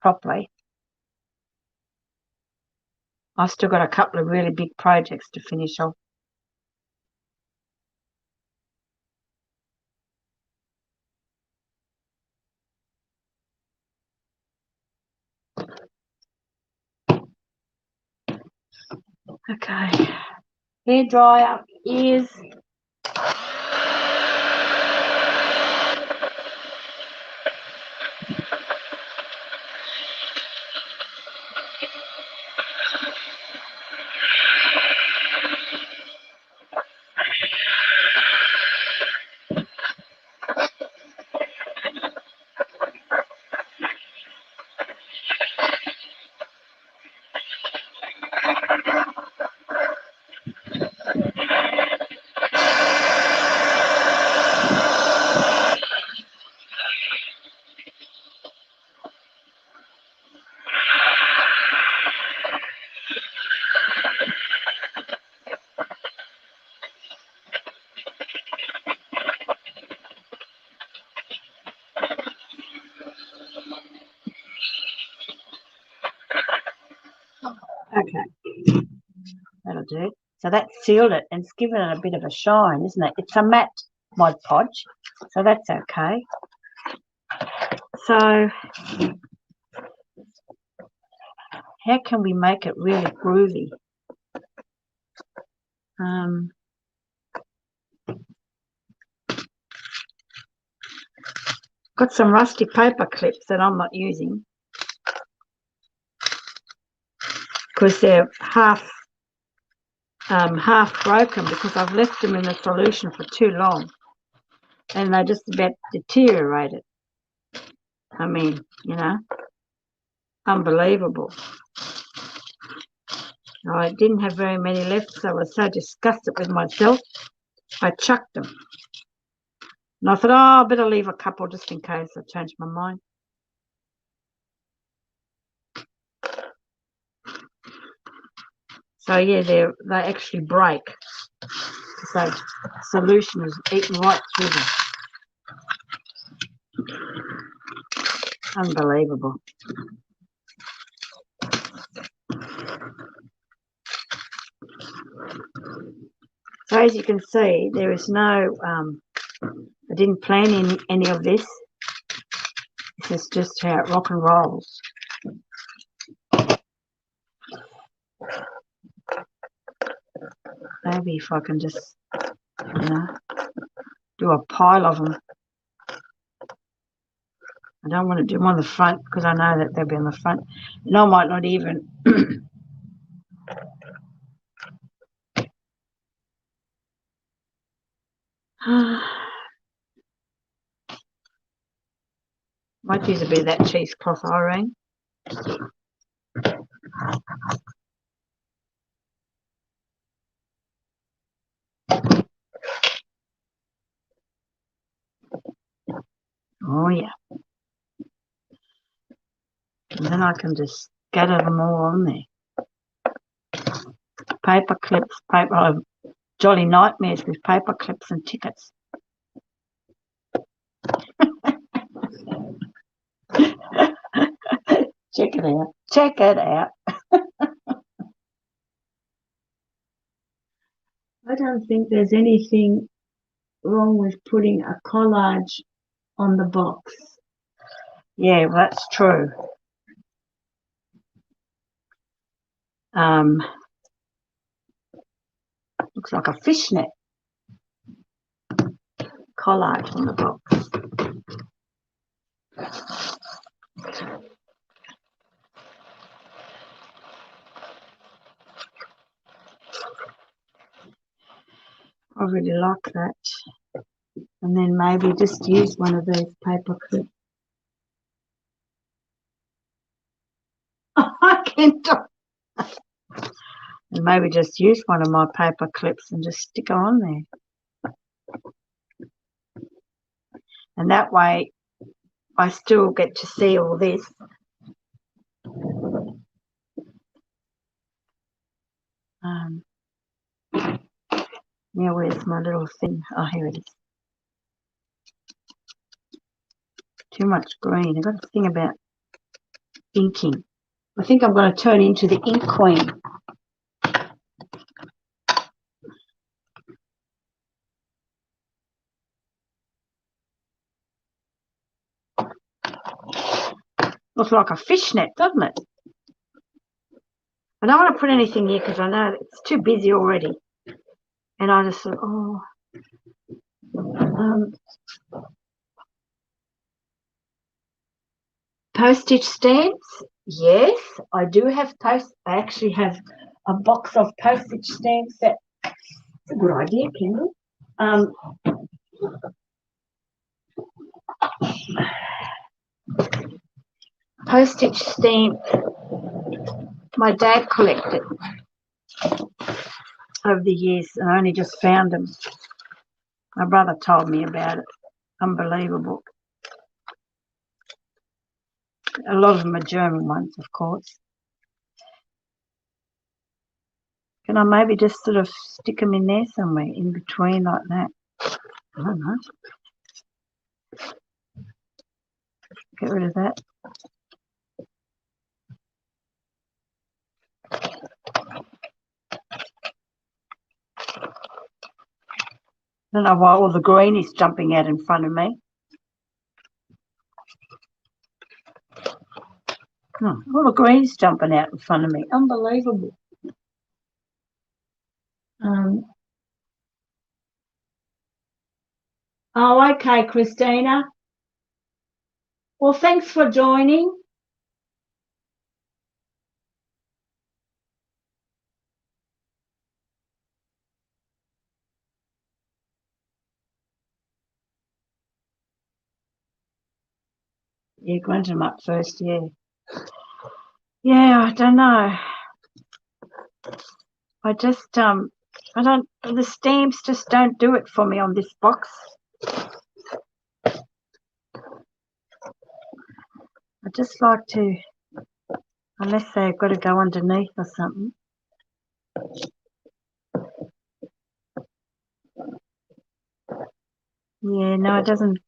properly. I've still got a couple of really big projects to finish off. Okay, hairdryer is okay. That'll do. So that's sealed it and it's given it a bit of a shine, isn't it? It's a matte Mod Podge, so that's okay. So how can we make it really groovy? Got some rusty paper clips that I'm not using because they're half broken because I've left them in the solution for too long and they just about deteriorated. I mean, you know, unbelievable. I didn't have very many left, so I was so disgusted with myself, I chucked them. And I thought, oh, I better leave a couple just in case I change my mind. So yeah, they actually break. So solution is eaten right through them. Unbelievable. So as you can see, there is no, I didn't plan any of this. This is just how it rock and rolls. Maybe if I can just, you know, do a pile of them. I don't want to do them on the front because I know that they'll be on the front. And I might not even might use a bit of that cheesecloth iron. Oh yeah. And then I can just scatter them all on there. Paper clips, jolly nightmares with paper clips and tickets. Check it out. Check it out. I don't think there's anything wrong with putting a collage on the box. Yeah, well, that's true. Looks like a fishnet collage on the box. I really like that. And then maybe just use one of these paper clips. I can do. And maybe just use one of my paper clips and just stick it on there. And that way I still get to see all this. Now where's my little thing? Oh, here it is. Too much green. I've got to think about inking. I think I'm going to turn into the ink queen. Looks like a fishnet, doesn't it? I don't want to put anything here because I know it's too busy already. And I just thought, oh. Postage stamps. Yes, I do have I actually have a box of postage stamps. That's a good idea, Kendall. Postage stamp. My dad collected over the years, and I only just found them. My brother told me about it. Unbelievable. A lot of them are German ones, of course. Can I maybe just sort of stick them in there somewhere, in between like that? I don't know. Get rid of that. I don't know why all the green is jumping out in front of me. Oh, all the green's jumping out in front of me. Unbelievable. Oh, okay, Kristina. Well, thanks for joining. Yeah, grind them up first, yeah. Yeah, I don't know. I just, the stamps just don't do it for me on this box. I just like to, unless they've got to go underneath or something. Yeah, no, it doesn't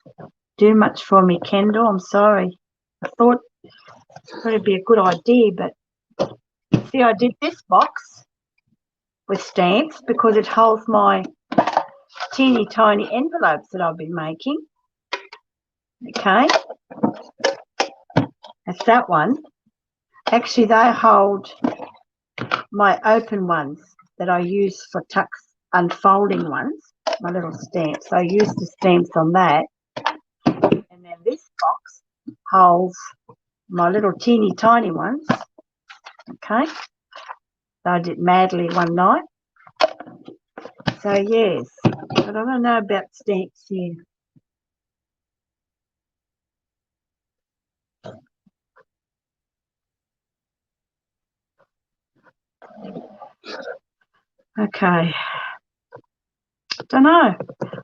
do much for me, Kendall. I'm sorry. I thought it'd be a good idea, but see, I did this box with stamps because it holds my teeny tiny envelopes that I've been making. Okay, that's that one. Actually, they hold my open ones that I use for tucks, unfolding ones, my little stamps. So I use the stamps on that. And then this box holds my little teeny tiny ones. Okay, so I did madly one night. So yes, but I don't know about stamps here. Okay, don't know.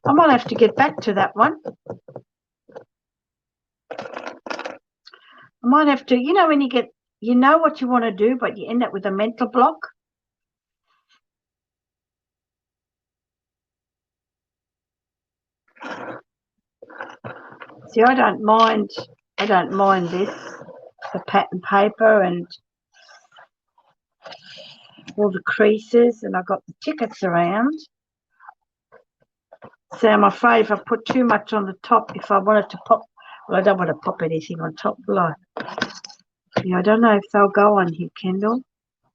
I might have to get back to that one. I might have to, you know, when you know what you want to do, but you end up with a mental block. See, I don't mind this, the pattern paper and all the creases, and I've got the tickets around. So I'm afraid if I put too much on the top, if I wanted to pop, well, I don't want to pop anything on top, will I? Yeah, I don't know if they'll go on here, Kendall.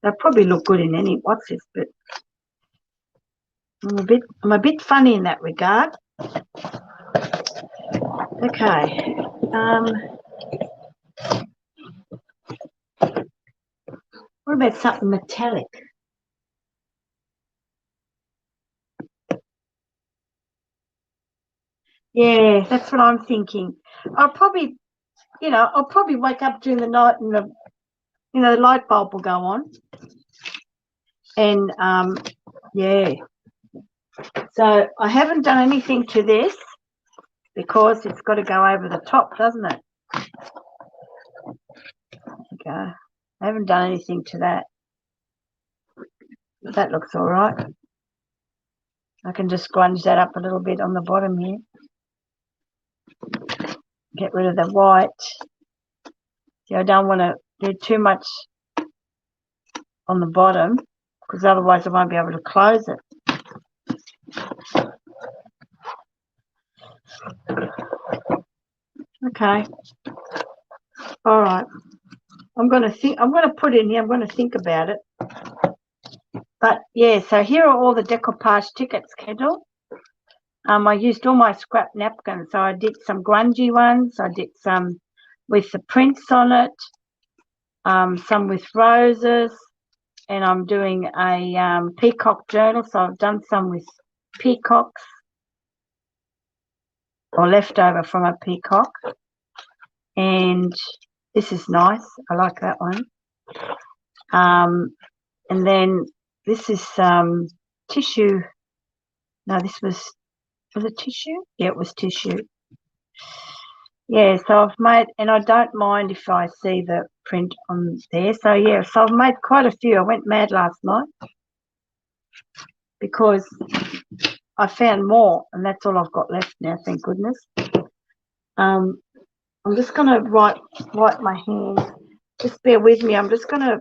They'll probably look good in any watches, but I'm a bit funny in that regard. Okay. about something metallic? Yeah, that's what I'm thinking. I'll probably, I'll probably wake up during the night and the light bulb will go on. And yeah. So I haven't done anything to this because it's got to go over the top, doesn't it? Okay. I haven't done anything to that. That looks all right. I can just scrunch that up a little bit on the bottom here. Get rid of the white. See, I don't want to do too much on the bottom because otherwise I won't be able to close it. Okay. All right. I'm going to put in here, I'm going to think about it. But yeah, so here are all the decoupage tickets, Kendall. I used all my scrap napkins. So I did some grungy ones. I did some with the prints on it, some with roses, and I'm doing a peacock journal. So I've done some with peacocks or leftover from a peacock. And this is nice. I like that one. And then this is tissue. No, this was it tissue? Yeah, it was tissue. Yeah, so I've made, and I don't mind if I see the print on there. So yeah, so I've made quite a few. I went mad last night because I found more, and that's all I've got left now, thank goodness. I'm just going to wipe my hands. Just bear with me. I'm just going to,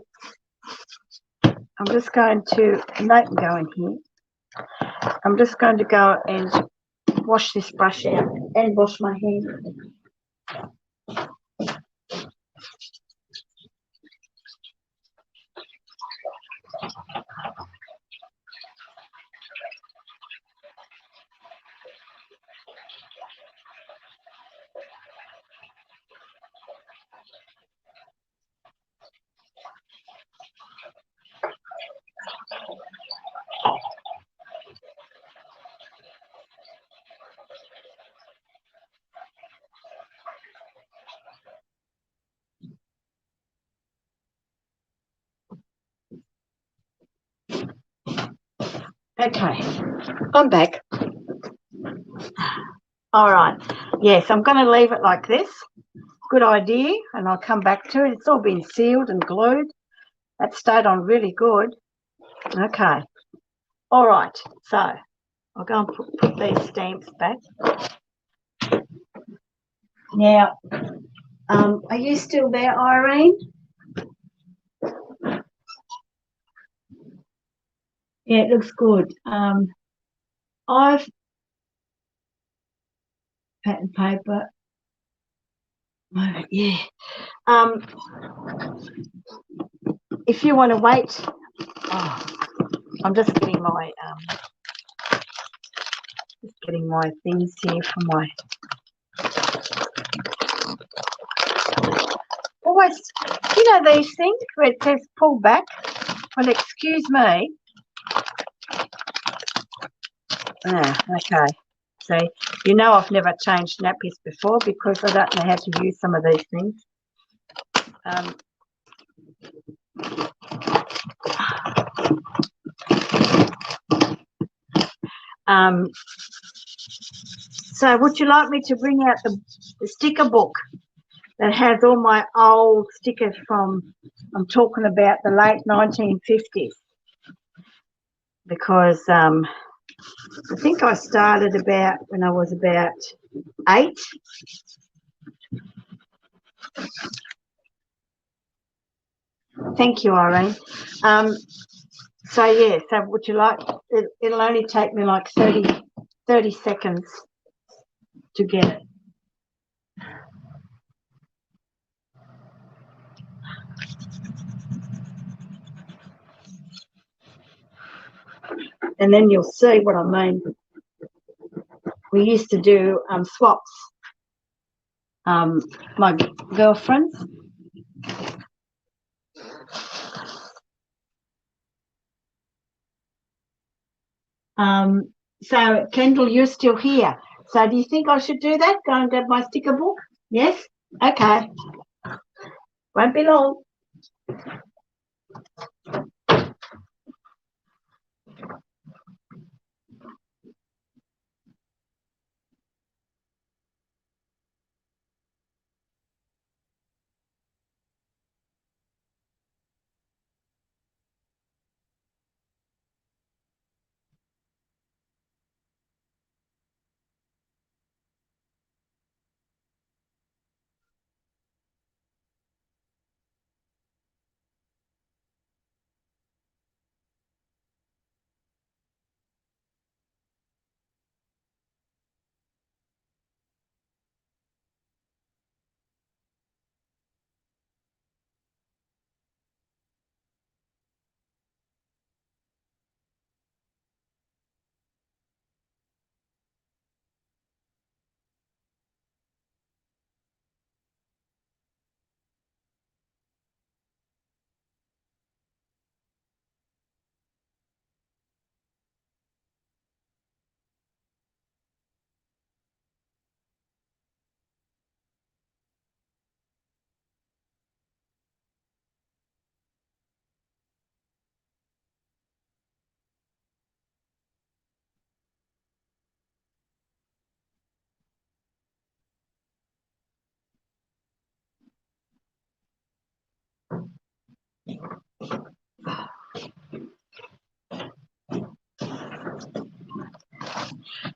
Nate can go in here. I'm just going to go and wash this brush out and wash my hands. Okay, I'm back. All right. Yes, I'm going to leave it like this. Good idea. And I'll come back to it. It's all been sealed and glued. That stayed on really good. Okay. All right. So I'll go and put these stamps back. Now, are you still there, Irene? Yeah, it looks good. I've pattern paper. Yeah. If you want to wait, I'm just getting my things here for my. Always, these things where it says pull back. Well, excuse me. Okay. See, I've never changed nappies before because I don't know how to use some of these things. So would you like me to bring out the sticker book that has all my old stickers from, I'm talking about the late 1950s, because I think I started about when I was about 8. Thank you, Irene. So yeah, so would you like, it'll only take me like 30 seconds to get it. And then you'll see what I mean. We used to do swaps. My girlfriends. So, Kendall, you're still here. So do you think I should do that? Go and grab my sticker book? Yes? Okay. Won't be long.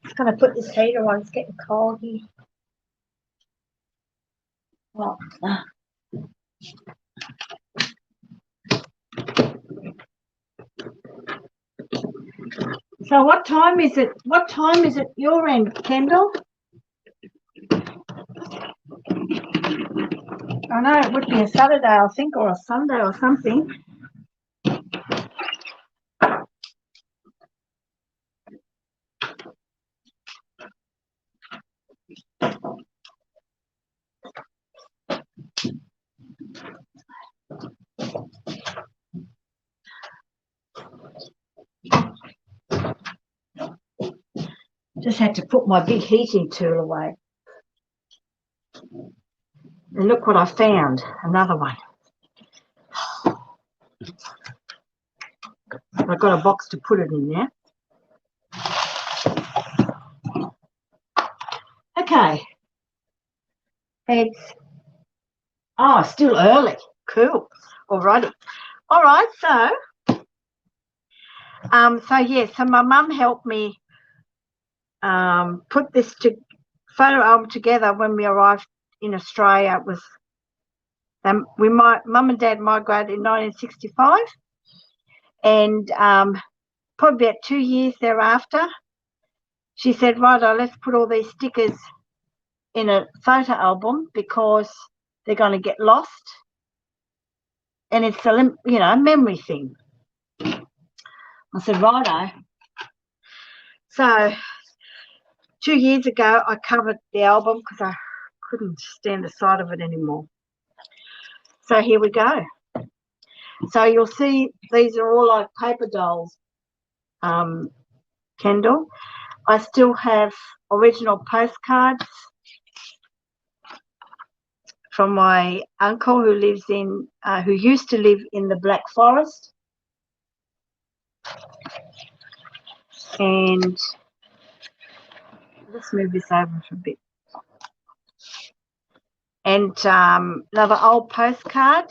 Just going to put this heater on. It's getting cold here. Oh. So what time is it? What time is it your end, Kendall? I know it would be a Saturday, I think, or a Sunday or something. Just had to put my big heating tool away. And look what I found, another one. I've got a box to put it in there. Okay. It's, still early. Cool. Alrighty. All right, so my mum helped me put this photo album together when we arrived in Australia. It was mum and dad migrated in 1965, and probably about 2 years thereafter, she said, "Righto, let's put all these stickers in a photo album because they're going to get lost, and it's a memory thing." I said, "Righto." So 2 years ago, I covered the album because I couldn't stand the sight of it anymore. So here we go. So you'll see these are all like paper dolls, Kendall. I still have original postcards from my uncle who used to live in the Black Forest. And let's move this over for a bit. And another old postcard.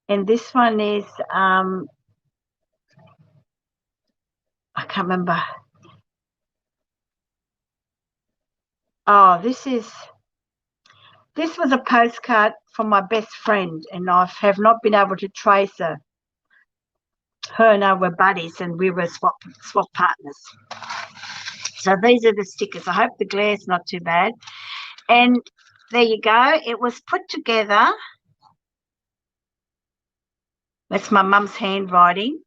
And this one is, I can't remember. Oh, this was a postcard from my best friend, and I have not been able to trace her. Her and I were buddies, and we were swap partners. So these are the stickers. I hope the glare's not too bad. And there you go. It was put together. That's my mum's handwriting.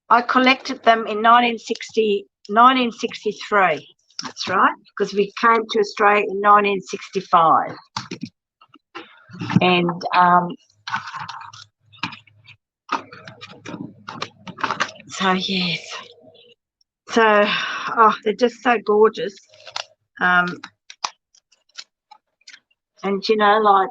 I collected them in 1963. That's right, because we came to Australia in 1965. And So yes, so oh, they're just so gorgeous. And you know, like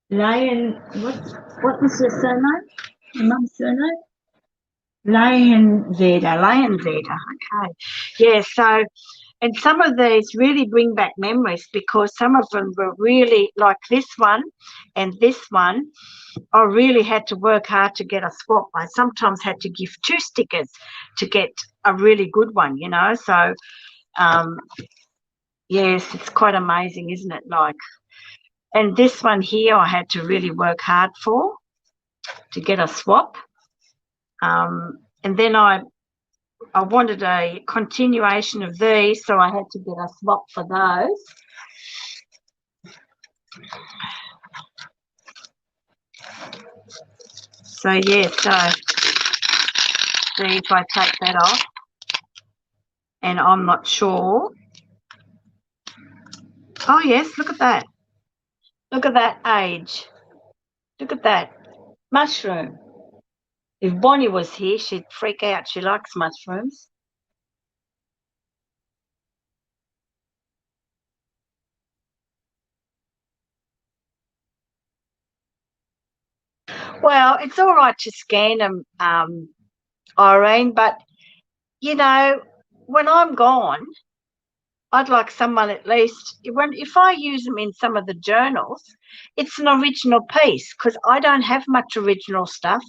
Lion, what was your surname? Your mum's surname? Lion Zeta. Okay. Yeah, so and some of these really bring back memories because some of them were really like this one and this one. I really had to work hard to get a swap. I sometimes had to give 2 stickers to get a really good one, you know. So yes, it's quite amazing, isn't it? Like, and this one here I had to really work hard for to get a swap. And then I wanted a continuation of these, so I had to get a swap for those. So yeah, so see if I take that off, and I'm not sure. Oh yes, look at that. Look at that age. Look at that. Mushroom. If Bonnie was here, she'd freak out. She likes mushrooms. Well, it's all right to scan them, Irene, but, you know, when I'm gone, I'd like someone at least, if I use them in some of the journals, it's an original piece because I don't have much original stuff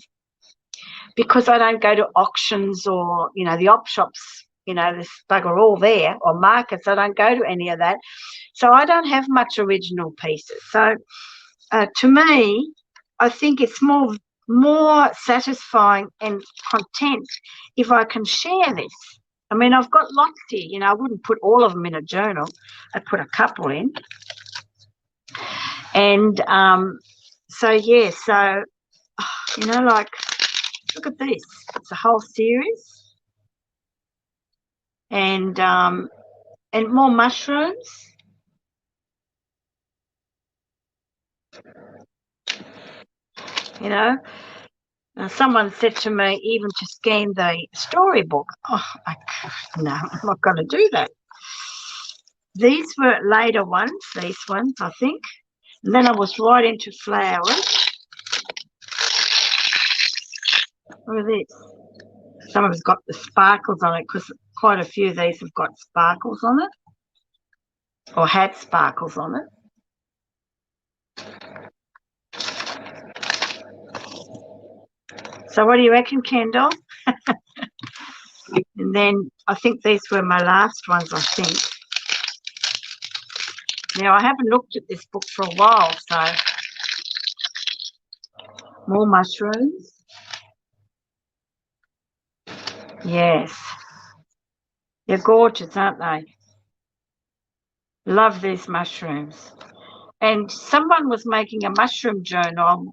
because I don't go to auctions or, you know, the op shops, you know, there's bugger all there, or markets. I don't go to any of that. So I don't have much original pieces. So to me, I think it's more satisfying and content if I can share this. I mean, I've got lots here. You know, I wouldn't put all of them in a journal. I'd put a couple in. And so, yeah, so, you know, like, look at this. It's a whole series. And more mushrooms. You know, someone said to me, even to scan the storybook. Oh, no, I'm not going to do that. These were later ones, these ones, I think. And then I was right into flowers. Look at this. Some of it's got the sparkles on it because quite a few of these have got sparkles on it or had sparkles on it. So what do you reckon, Kendall? And then I think these were my last ones, I think. Now, I haven't looked at this book for a while, so more mushrooms. Yes. They're gorgeous, aren't they? Love these mushrooms. And someone was making a mushroom journal.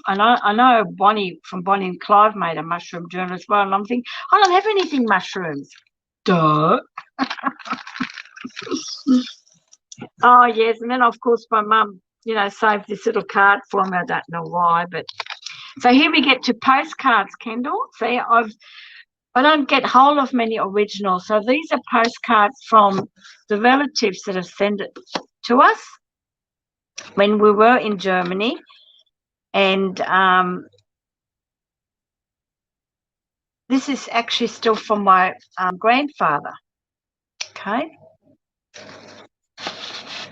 And I know Bonnie from Bonny Clive made a mushroom journal as well. And I'm thinking, I don't have anything mushrooms. Duh. Oh, yes. And then, of course, my mum, you know, saved this little card for me. I don't know why. But so here we get to postcards, Kendall. See, I don't get hold of many originals. So these are postcards from the relatives that have sent it to us when we were in Germany. And this is actually still from my grandfather. Okay.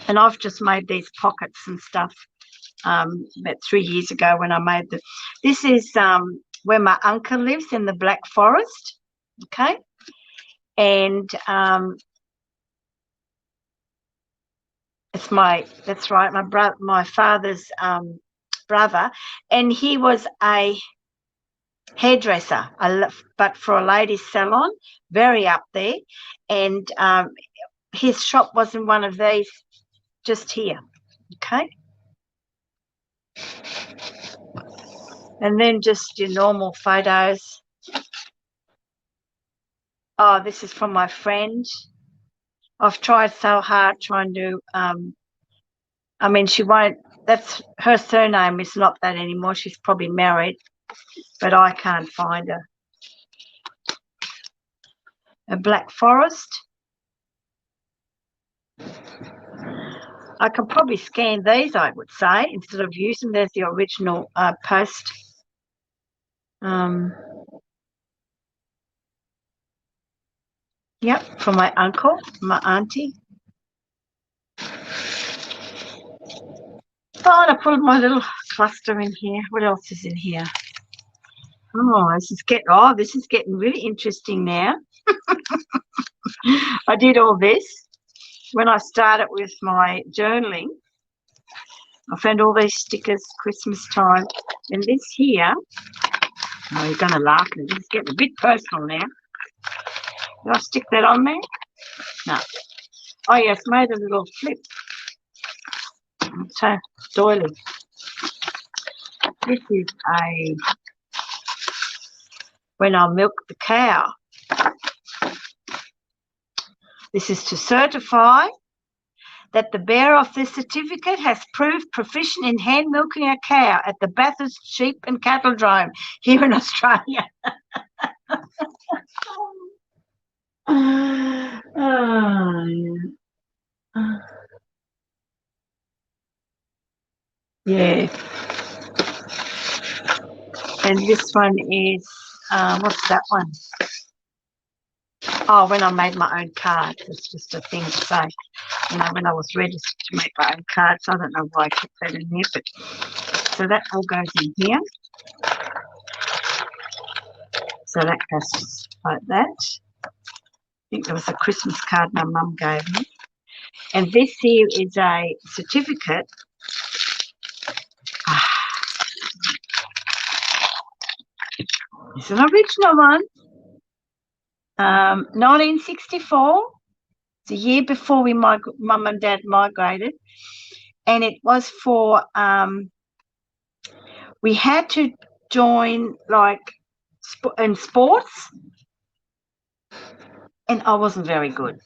And I've just made these pockets and stuff about 3 years ago when I made them. This is where my uncle lives in the Black Forest. Okay. And that's right, my father's brother, and he was a hairdresser, but for a ladies' salon, very up there. And his shop was in one of these just here. Okay. And then just your normal photos. Oh, this is from my friend. I've tried so hard trying to, I mean, she won't, that's, her surname is not that anymore. She's probably married, but I can't find her. A Black Forest. I could probably scan these, I would say, instead of using. There's the original post. Yep, from my uncle, my auntie. Fine, I put my little cluster in here. What else is in here? Oh, this is getting really interesting now. I did all this when I started with my journaling. I found all these stickers, Christmas time, and this here. Oh, you're going to laugh at me. This is getting a bit personal now. Did I stick that on there? No. Oh, yes, made a little flip. So, doily. This is when I milk the cow. This is to certify that the bearer of this certificate has proved proficient in hand milking a cow at the Bathurst Sheep and Cattle Drome here in Australia. Yeah. And this one is, what's that one? Oh, when I made my own cards. It's just a thing to say. You know, when I was registered to make my own cards. I don't know why I kept that in there, but so that all goes in here. So that goes just like that. I think there was a Christmas card my mum gave me. And this here is a certificate. It's an original one. 1964. It's a year before mum and dad migrated. And it was for, we had to join like in sports. And I wasn't very good.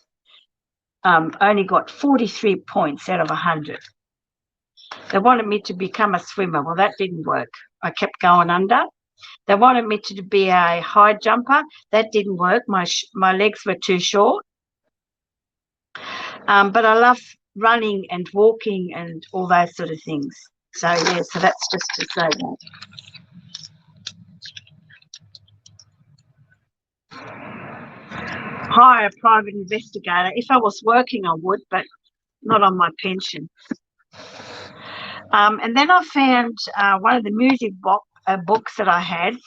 Only got 43 points out of 100. They wanted me to become a swimmer. Well, that didn't work. I kept going under. They wanted me to be a high jumper. That didn't work. My legs were too short. But I love running and walking and all those sort of things. So, yeah, so that's just to say that. Hire a private investigator. If I was working, I would, but not on my pension. And then I found one of the music books that I had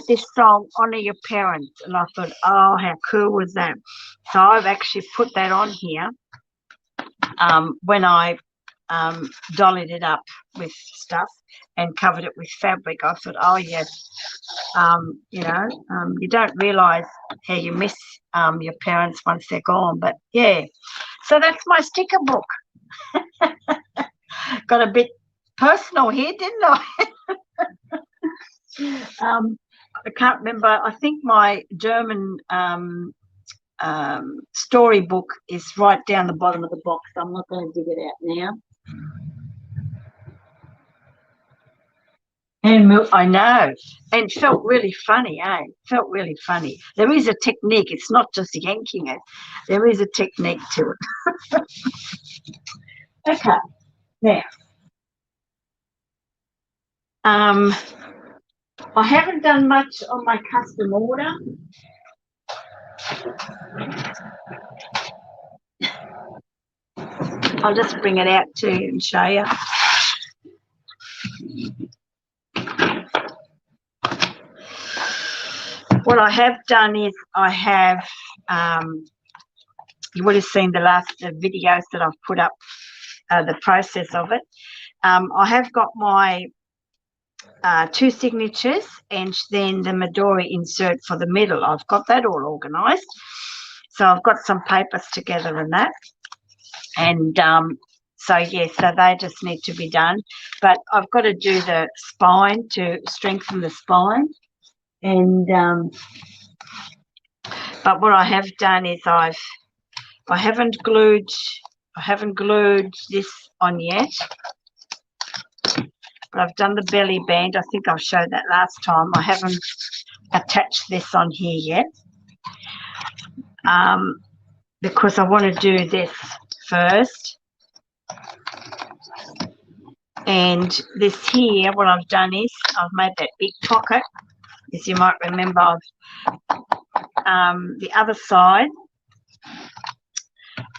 this song, Honour Your Parents. And I thought, oh, how cool was that? So I've actually put that on here when I dollied it up with stuff and covered it with fabric. I thought, oh, yes, you don't realise how you miss your parents once they're gone. But, yeah, so that's my sticker book. Got a bit personal here, didn't I? I can't remember. I think my German storybook is right down the bottom of the box. I'm not going to dig it out now. And I know. And it felt really funny, eh? Felt really funny. There is a technique. It's not just yanking it. There is a technique to it. Okay. Now, I haven't done much on my custom order. I'll just bring it out to you and show you. What I have done is I have, you would have seen the last videos that I've put up, the process of it. I have got my 2 signatures and then the Midori insert for the middle. I've got that all organised. So I've got some papers together and that. And so, yeah, so they just need to be done. But I've got to do the spine to strengthen the spine. And but what I have done is I've I haven't glued this on yet, but I've done the belly band. I think I showed that last time. I haven't attached this on here yet, because I want to do this first. And this here, what I've done is I've made that big pocket, as you might remember, of the other side.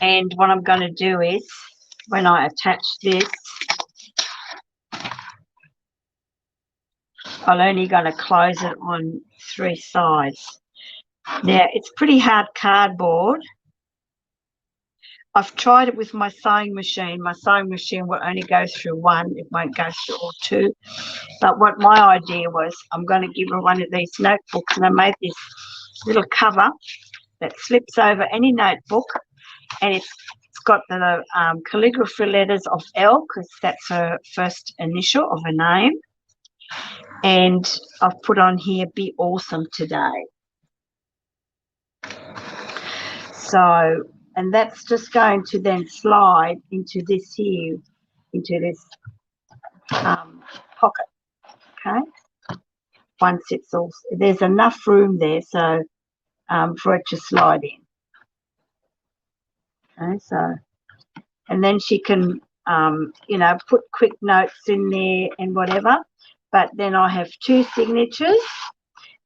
And what I'm going to do is, when I attach this, I'm only going to close it on 3 sides. Now, it's pretty hard cardboard. I've tried it with my sewing machine. My sewing machine will only go through 1. It won't go through all 2. But what my idea was, I'm going to give her one of these notebooks, and I made this little cover that slips over any notebook, and it's got the calligraphy letters of L, because that's her first initial of her name. And I've put on here, be awesome today. So, and that's just going to then slide into this here, into this pocket, okay? Once it's all, there's enough room there, so for it to slide in. Okay, so, and then she can, you know, put quick notes in there and whatever. But then I have 2 signatures,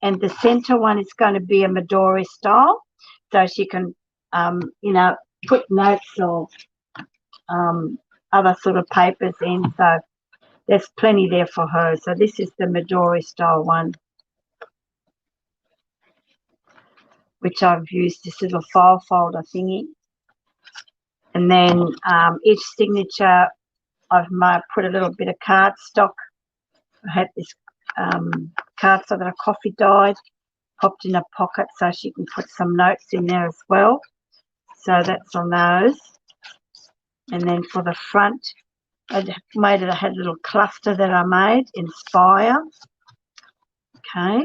and the center one is going to be a Midori style, so she can, you know, put notes or other sort of papers in. So there's plenty there for her. So this is the Midori style one, which I've used this little file folder thingy. And then each signature, I've put a little bit of cardstock. I had this cardstock that I coffee dyed, popped in a pocket so she can put some notes in there as well. So that's on those. And then for the front, I had a little cluster that I made, Inspire. Okay.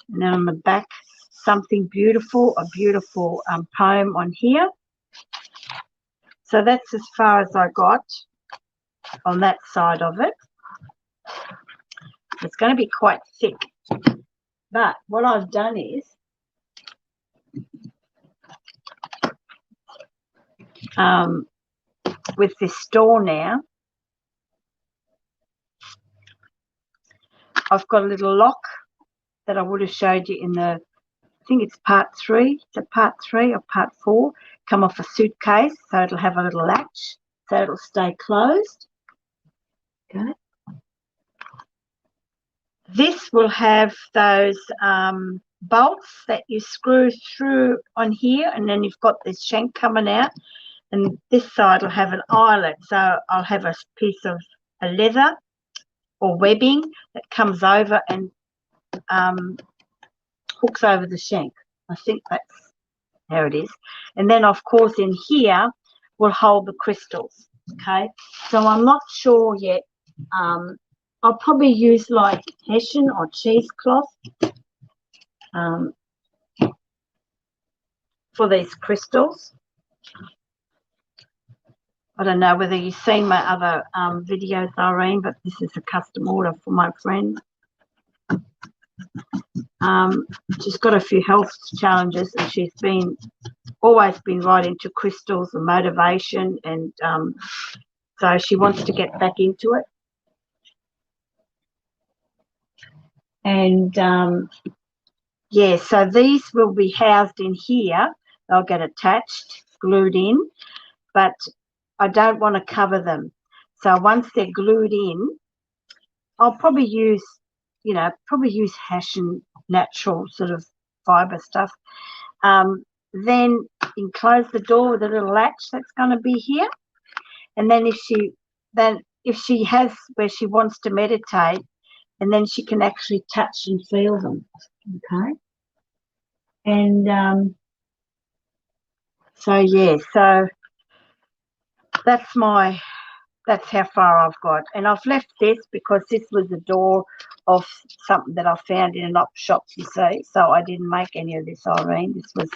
And then on the back, something beautiful, a beautiful poem on here. So that's as far as I got on that side of it. It's going to be quite thick. But what I've done is, with this store now, I've got a little lock that I would have showed you in the, I think it's part 3. It's a part 3 or part 4. Come off a suitcase, so it'll have a little latch, so it'll stay closed. Okay. This will have those bolts that you screw through on here, and then you've got this shank coming out, and this side will have an eyelet, so I'll have a piece of a leather or webbing that comes over and hooks over the shank. I think that's how it is. And then, of course, in here will hold the crystals. Okay, so I'm not sure yet. I'll probably use like hessian or cheesecloth for these crystals. I don't know whether you've seen my other videos, Irene, but this is a custom order for my friend. She's got a few health challenges, and she's always been right into crystals and motivation, and so she wants to get back into it. And yeah, so these will be housed in here. They'll get attached, glued in, but I don't want to cover them. So once they're glued in, I'll probably use, you know, hessian natural sort of fibre stuff. Then enclose the door with a little latch that's going to be here. And then if she has where she wants to meditate, and then she can actually touch and feel them. Okay. And so yeah, so that's how far I've got. And I've left this because this was the door of something that I found in an op shop, you see. So I didn't make any of this, Irene. This was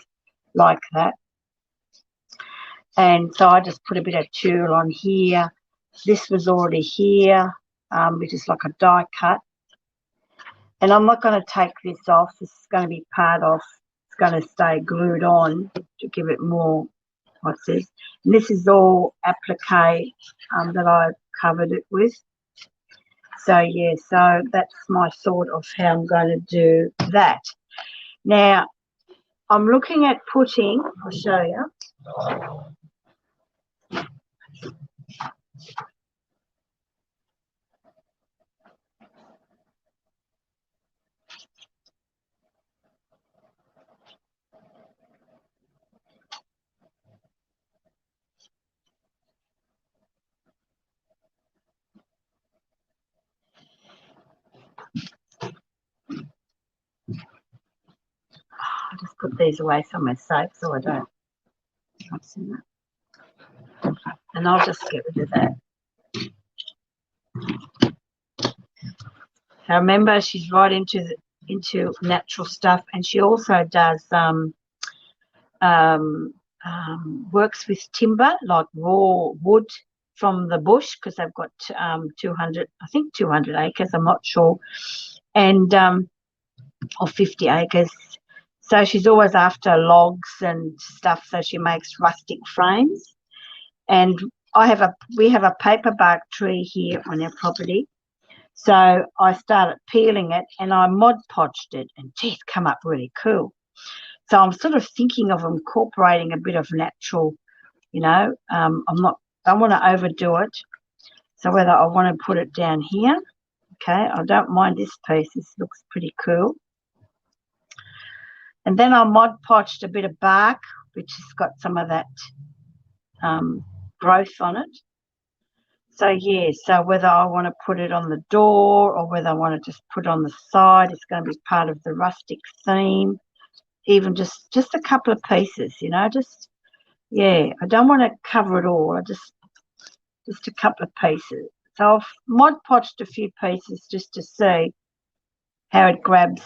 like that. And so I just put a bit of tulle on here. This was already here, which is like a die cut. And I'm not going to take this off. This is going to be part of, it's going to stay glued on to give it more, what's this? And this is all applique that I've covered it with. So, yeah, so that's my thought of how I'm going to do that. Now, I'm looking at putting, I'll show you. I'll just put these away somewhere safe so I don't. And I'll just get rid of that. Now remember, she's right into natural stuff, and she also does works with timber, like raw wood from the bush, because they've got 200 acres, I'm not sure, and or 50 acres. So she's always after logs and stuff, so she makes rustic frames. And we have a paperbark tree here on our property. So I started peeling it and I Mod Podged it, and gee, it's come up really cool. So I'm sort of thinking of incorporating a bit of natural, you know, don't want to overdo it. So whether I want to put it down here, okay, I don't mind this piece. This looks pretty cool. And then I Mod Podged a bit of bark, which has got some of that growth on it. So, yeah, so whether I want to put it on the door or whether I want to just put it on the side, it's going to be part of the rustic theme. Even just a couple of pieces, you know, just, yeah, I don't want to cover it all. I just a couple of pieces. So I've Mod Podged a few pieces just to see how it grabs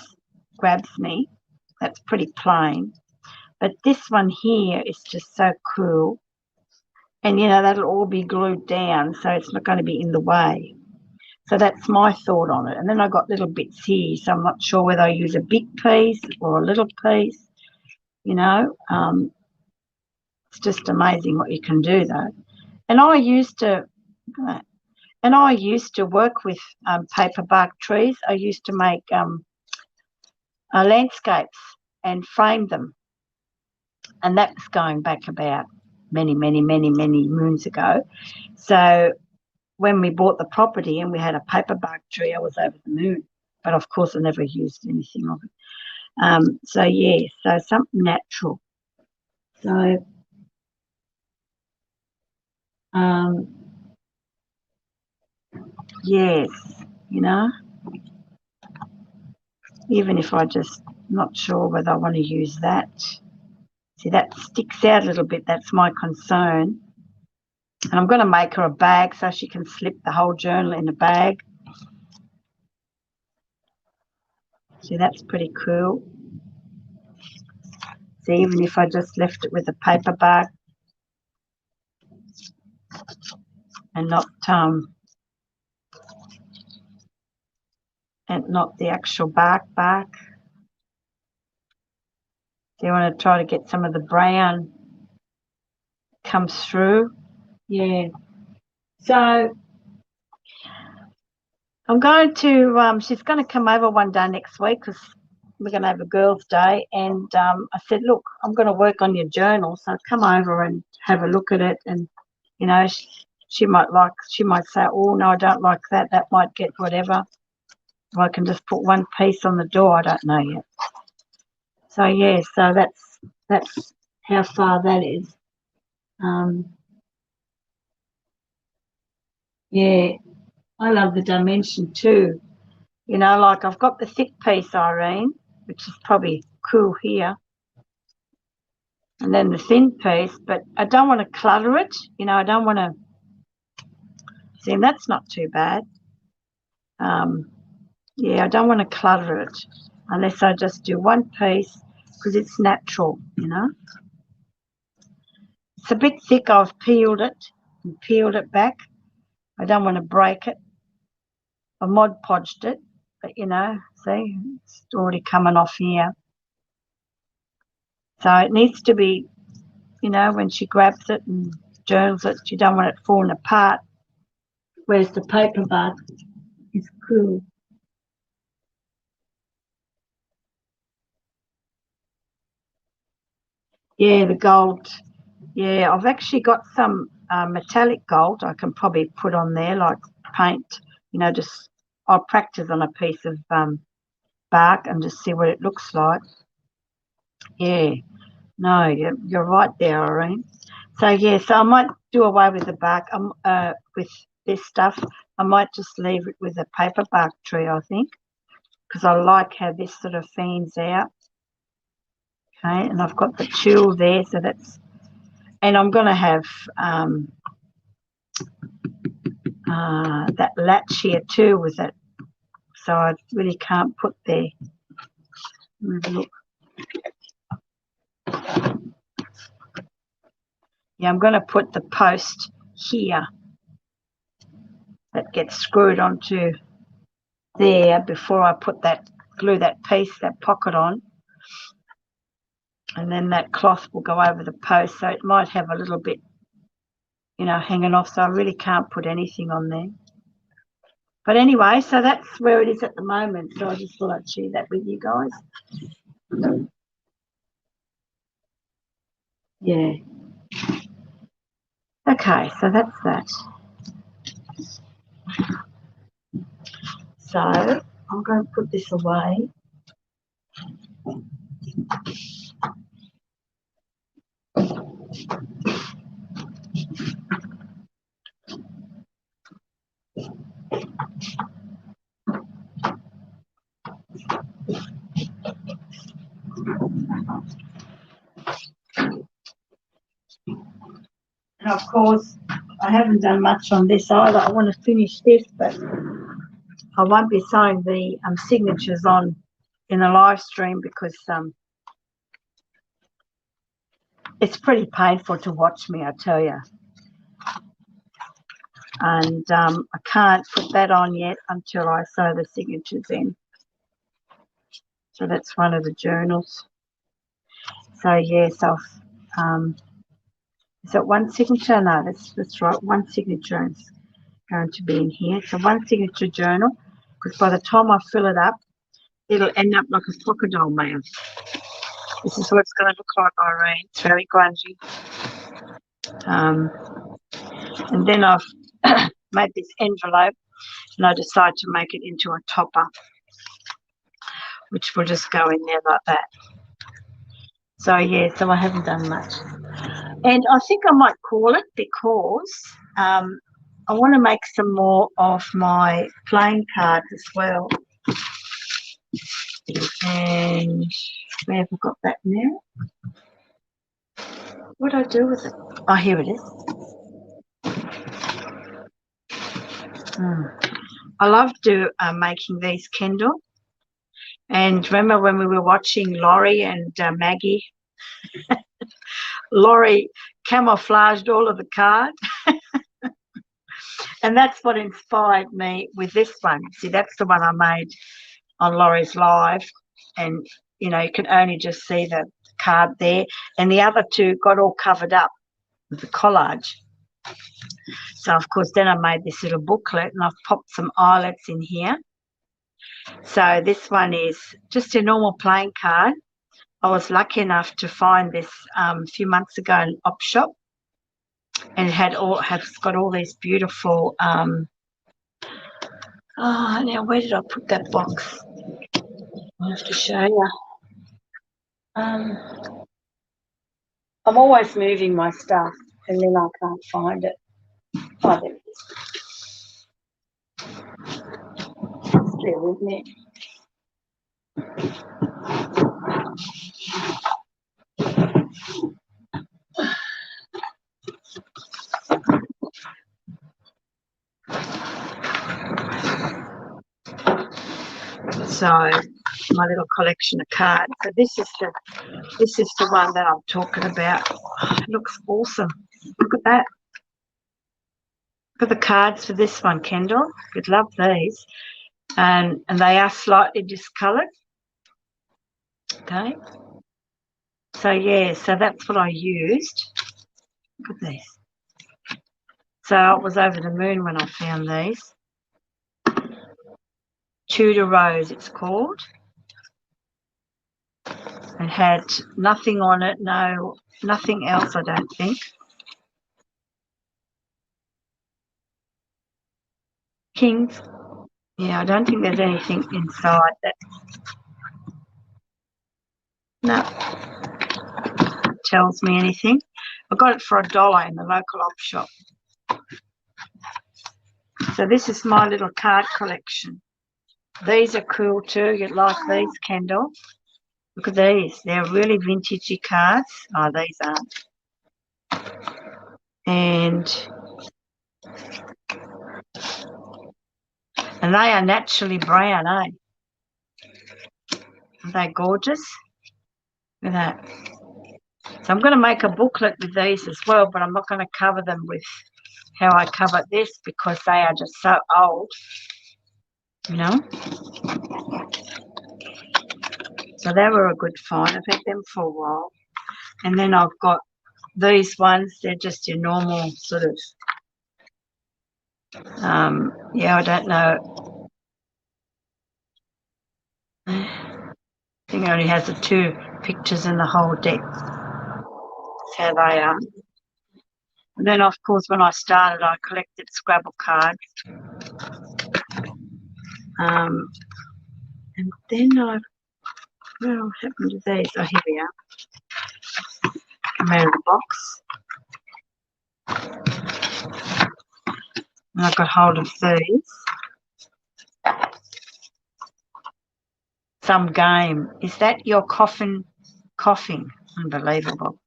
me. That's pretty plain. But this one here is just so cool. And, you know, that'll all be glued down, so it's not going to be in the way. So that's my thought on it. And then I got little bits here, so I'm not sure whether I use a big piece or a little piece, you know. It's just amazing what you can do, though. And I used to work with paperbark trees. I used to make landscapes and frame them. And that was going back about many moons ago. So when we bought the property and we had a paperbark tree, I was over the moon. But of course, I never used anything of it. So yeah, so something natural. So yes, you know, even if I just not sure whether I want to use that. See, that sticks out a little bit. That's my concern. And I'm going to make her a bag so she can slip the whole journal in a bag. See, that's pretty cool. See, even if I just left it with a paperback and not the actual bark. Do you want to try to get some of the brown comes through? Yeah. So I'm going to, she's going to come over one day next week because we're going to have a girls' day. And I said, look, I'm going to work on your journal. So come over and have a look at it. And, you know, she might say, oh, no, I don't like that. That might get whatever. Or I can just put one piece on the door. I don't know yet. So, yeah, so that's how far that is. Yeah, I love the dimension too. You know, like I've got the thick piece, Irene, which is probably cool here. And then the thin piece, but I don't want to clutter it. You know, I don't want to. See, and that's not too bad. Yeah, I don't want to clutter it unless I just do one piece because it's natural, you know. It's a bit thick. I've peeled it and peeled it back. I don't want to break it. I Mod Podged it, but you know, see, it's already coming off here. So it needs to be, you know, when she grabs it and journals it, you don't want it falling apart. Whereas the paperback is cool. Yeah, the gold. Yeah, I've actually got some metallic gold I can probably put on there, like paint, you know, just I'll practice on a piece of bark and just see what it looks like. Yeah, no, you're right there, Irene. So, yeah, so I might do away with the bark with this stuff. I might just leave it with a paperbark tree, I think, because I like how this sort of fans out. Okay, and I've got the tulle there, so that's, and I'm going to have that latch here too with it, so I really can't put there. Look. Yeah, I'm going to put the post here that gets screwed onto there before I put that, glue that piece, that pocket on, and then that cloth will go over the post, so it might have a little bit, you know, hanging off, so I really can't put anything on there. But anyway, so that's where it is at the moment, so I just thought I'd share that with you guys. Yeah. Okay, so that's that. So I'm going to put this away. And of course, I haven't done much on this either. I want to finish this, but I won't be sewing the signatures on in the live stream because it's pretty painful to watch me, I tell you. And I can't put that on yet until I sew the signatures in. So that's one of the journals. So yes, is it one signature? No, that's right. One signature is going to be in here. So one signature journal, because by the time I fill it up, it'll end up like a crocodile mouth. This is what it's going to look like, Irene. It's very grungy. And then I've made this envelope, and I decided to make it into a topper, which will just go in there like that. So yeah, so I haven't done much. And I think I might call it because I want to make some more of my playing cards as well. And where have I got that now? What do I do with it? Oh, here it is. I love making these, Kendall. And remember when we were watching Laurie and Maggie? Laurie camouflaged all of the cards. And that's what inspired me with this one. See, that's the one I made on Laurie's live. And, you know, you can only just see the card there. And the other two got all covered up with the collage. So, of course, then I made this little booklet and I've popped some eyelets in here. So this one is just a normal playing card. I was lucky enough to find this a few months ago in Op Shop. And it has got all these beautiful now where did I put that box? I have to show you. I'm always moving my stuff and then I can't find it. Oh, there it is. Bear with me. So my little collection of cards. So this is the one that I'm talking about. It looks awesome. Look at that. Look at the cards for this one, Kendall. You'd love these. And they are slightly discoloured. Okay. So, yeah, so that's what I used. Look at these. So I was over the moon when I found these. Tudor Rose, it's called. It had nothing on it, nothing else, I don't think. Kings. Yeah, I don't think there's anything inside that. No. Tells me anything. I got it for $1 in the local op shop. So this is my little card collection. These are cool too. You'd like these, Kendall. Look at these. They're really vintagey cards. Oh, these aren't. And they are naturally brown, eh? Aren't they gorgeous? Look at that. So I'm going to make a booklet with these as well, but I'm not going to cover them with how I cover this because they are just so old, you know. So they were a good find. I've had them for a while. And then I've got these ones. They're just your normal sort of, yeah, I don't know. I think it only has the 2 pictures in the whole deck. That's how they are. And then, of course, when I started, I collected Scrabble cards. And then what happened to these? Oh, here we are. Come out of the box. And I got hold of these. Some game. Is that your coughing? Unbelievable.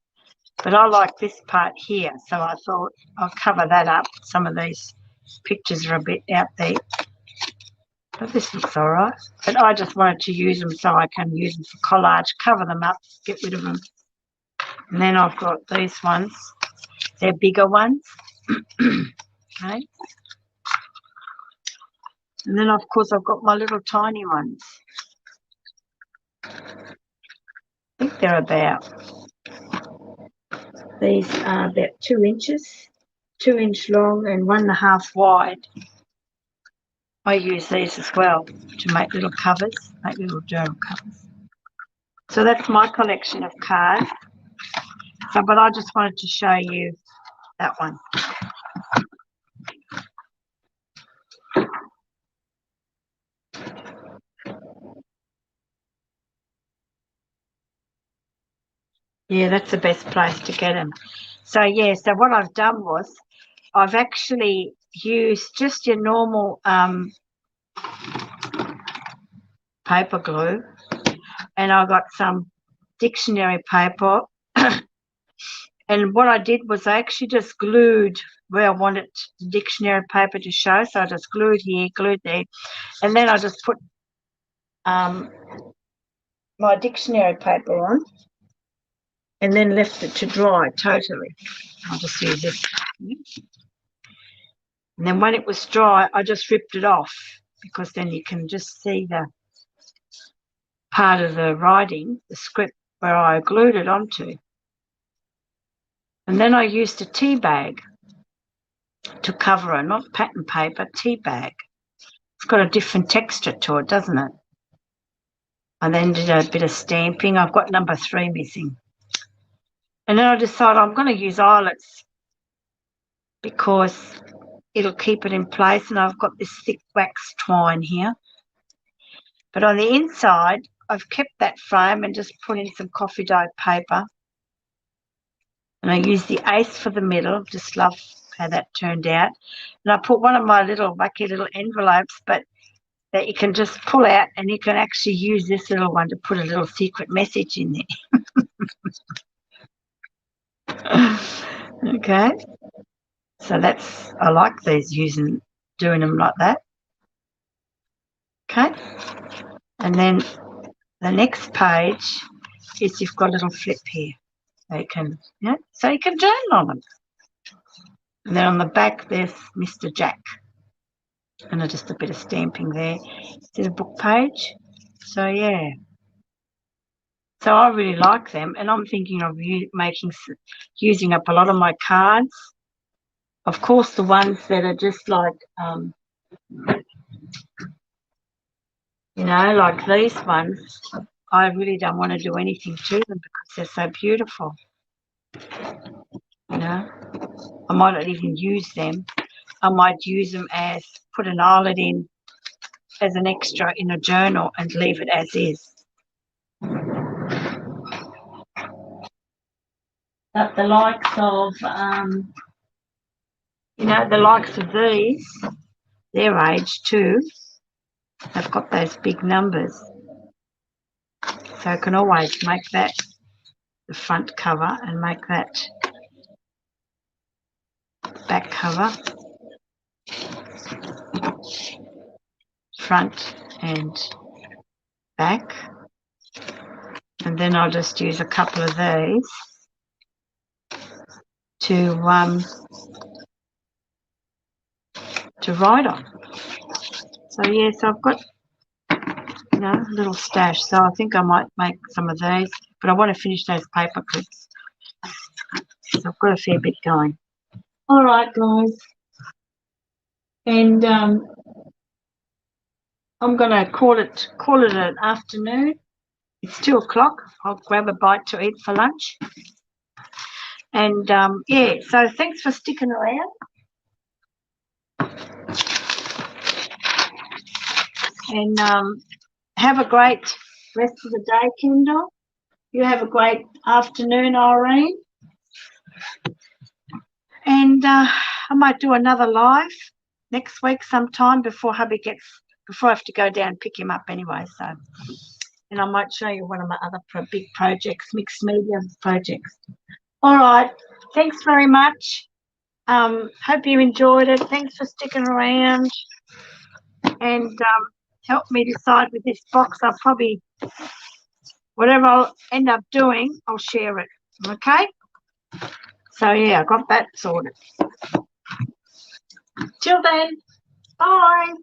But I like this part here, so I thought I'll cover that up. Some of these pictures are a bit out there. But this looks all right. But I just wanted to use them so I can use them for collage, cover them up, get rid of them. And then I've got these ones. They're bigger ones. Okay. And then, of course, I've got my little tiny ones. I think they're these are about 2 inches, 2-inch long and 1.5 wide. I use these as well to make little covers, make little journal covers. So that's my collection of cards. So, but I just wanted to show you that one. Yeah, that's the best place to get them. So, yeah, so what I've done was I've actually used just your normal paper glue, and I got some dictionary paper. And what I did was I actually just glued where I wanted the dictionary paper to show. So I just glued here, glued there. And then I just put my dictionary paper on and then left it to dry totally. I'll just use this. And then when it was dry, I just ripped it off because then you can just see the part of the writing, the script where I glued it onto. And then I used a tea bag to cover it, not pattern paper, tea bag. It's got a different texture to it, doesn't it? I then did a bit of stamping. I've got number 3 missing. And then I decided I'm going to use eyelets because it'll keep it in place. And I've got this thick wax twine here. But on the inside, I've kept that frame and just put in some coffee dye paper. And I used the ace for the middle. Just love how that turned out. And I put one of my little wacky little envelopes, but that you can just pull out, and you can actually use this little one to put a little secret message in there. Okay. So that's, I like these, doing them like that. Okay. And then the next page is you've got a little flip here. They can, so you can journal on them. And then on the back, there's Mr. Jack. And just a bit of stamping there. There's a book page. So, yeah. So I really like them. And I'm thinking of using up a lot of my cards. Of course, the ones that are just like, like these ones, I really don't want to do anything to them because they're so beautiful. I might not even use them. I might use them as, put an eyelet in as an extra in a journal and leave it as is. But the likes of, the likes of these, their age too, they've got those big numbers. So I can always make that the front cover and make that back cover. Front and back. And then I'll just use a couple of these to write on. So yes, I've got a little stash. So I think I might make some of these, but I want to finish those paper clips. So I've got a fair bit going. All right, guys. And I'm going to call it an afternoon. It's 2 o'clock. I'll grab a bite to eat for lunch. And yeah, so thanks for sticking around. And have a great rest of the day, Kendall. You have a great afternoon, Irene. And I might do another live next week sometime before I have to go down and pick him up anyway. So, and I might show you one of my other big projects, mixed media projects. All right. Thanks very much. Hope you enjoyed it. Thanks for sticking around. And help me decide with this box. I'll probably, whatever I'll end up doing, I'll share it. Okay? So, yeah, I got that sorted. Till then, bye.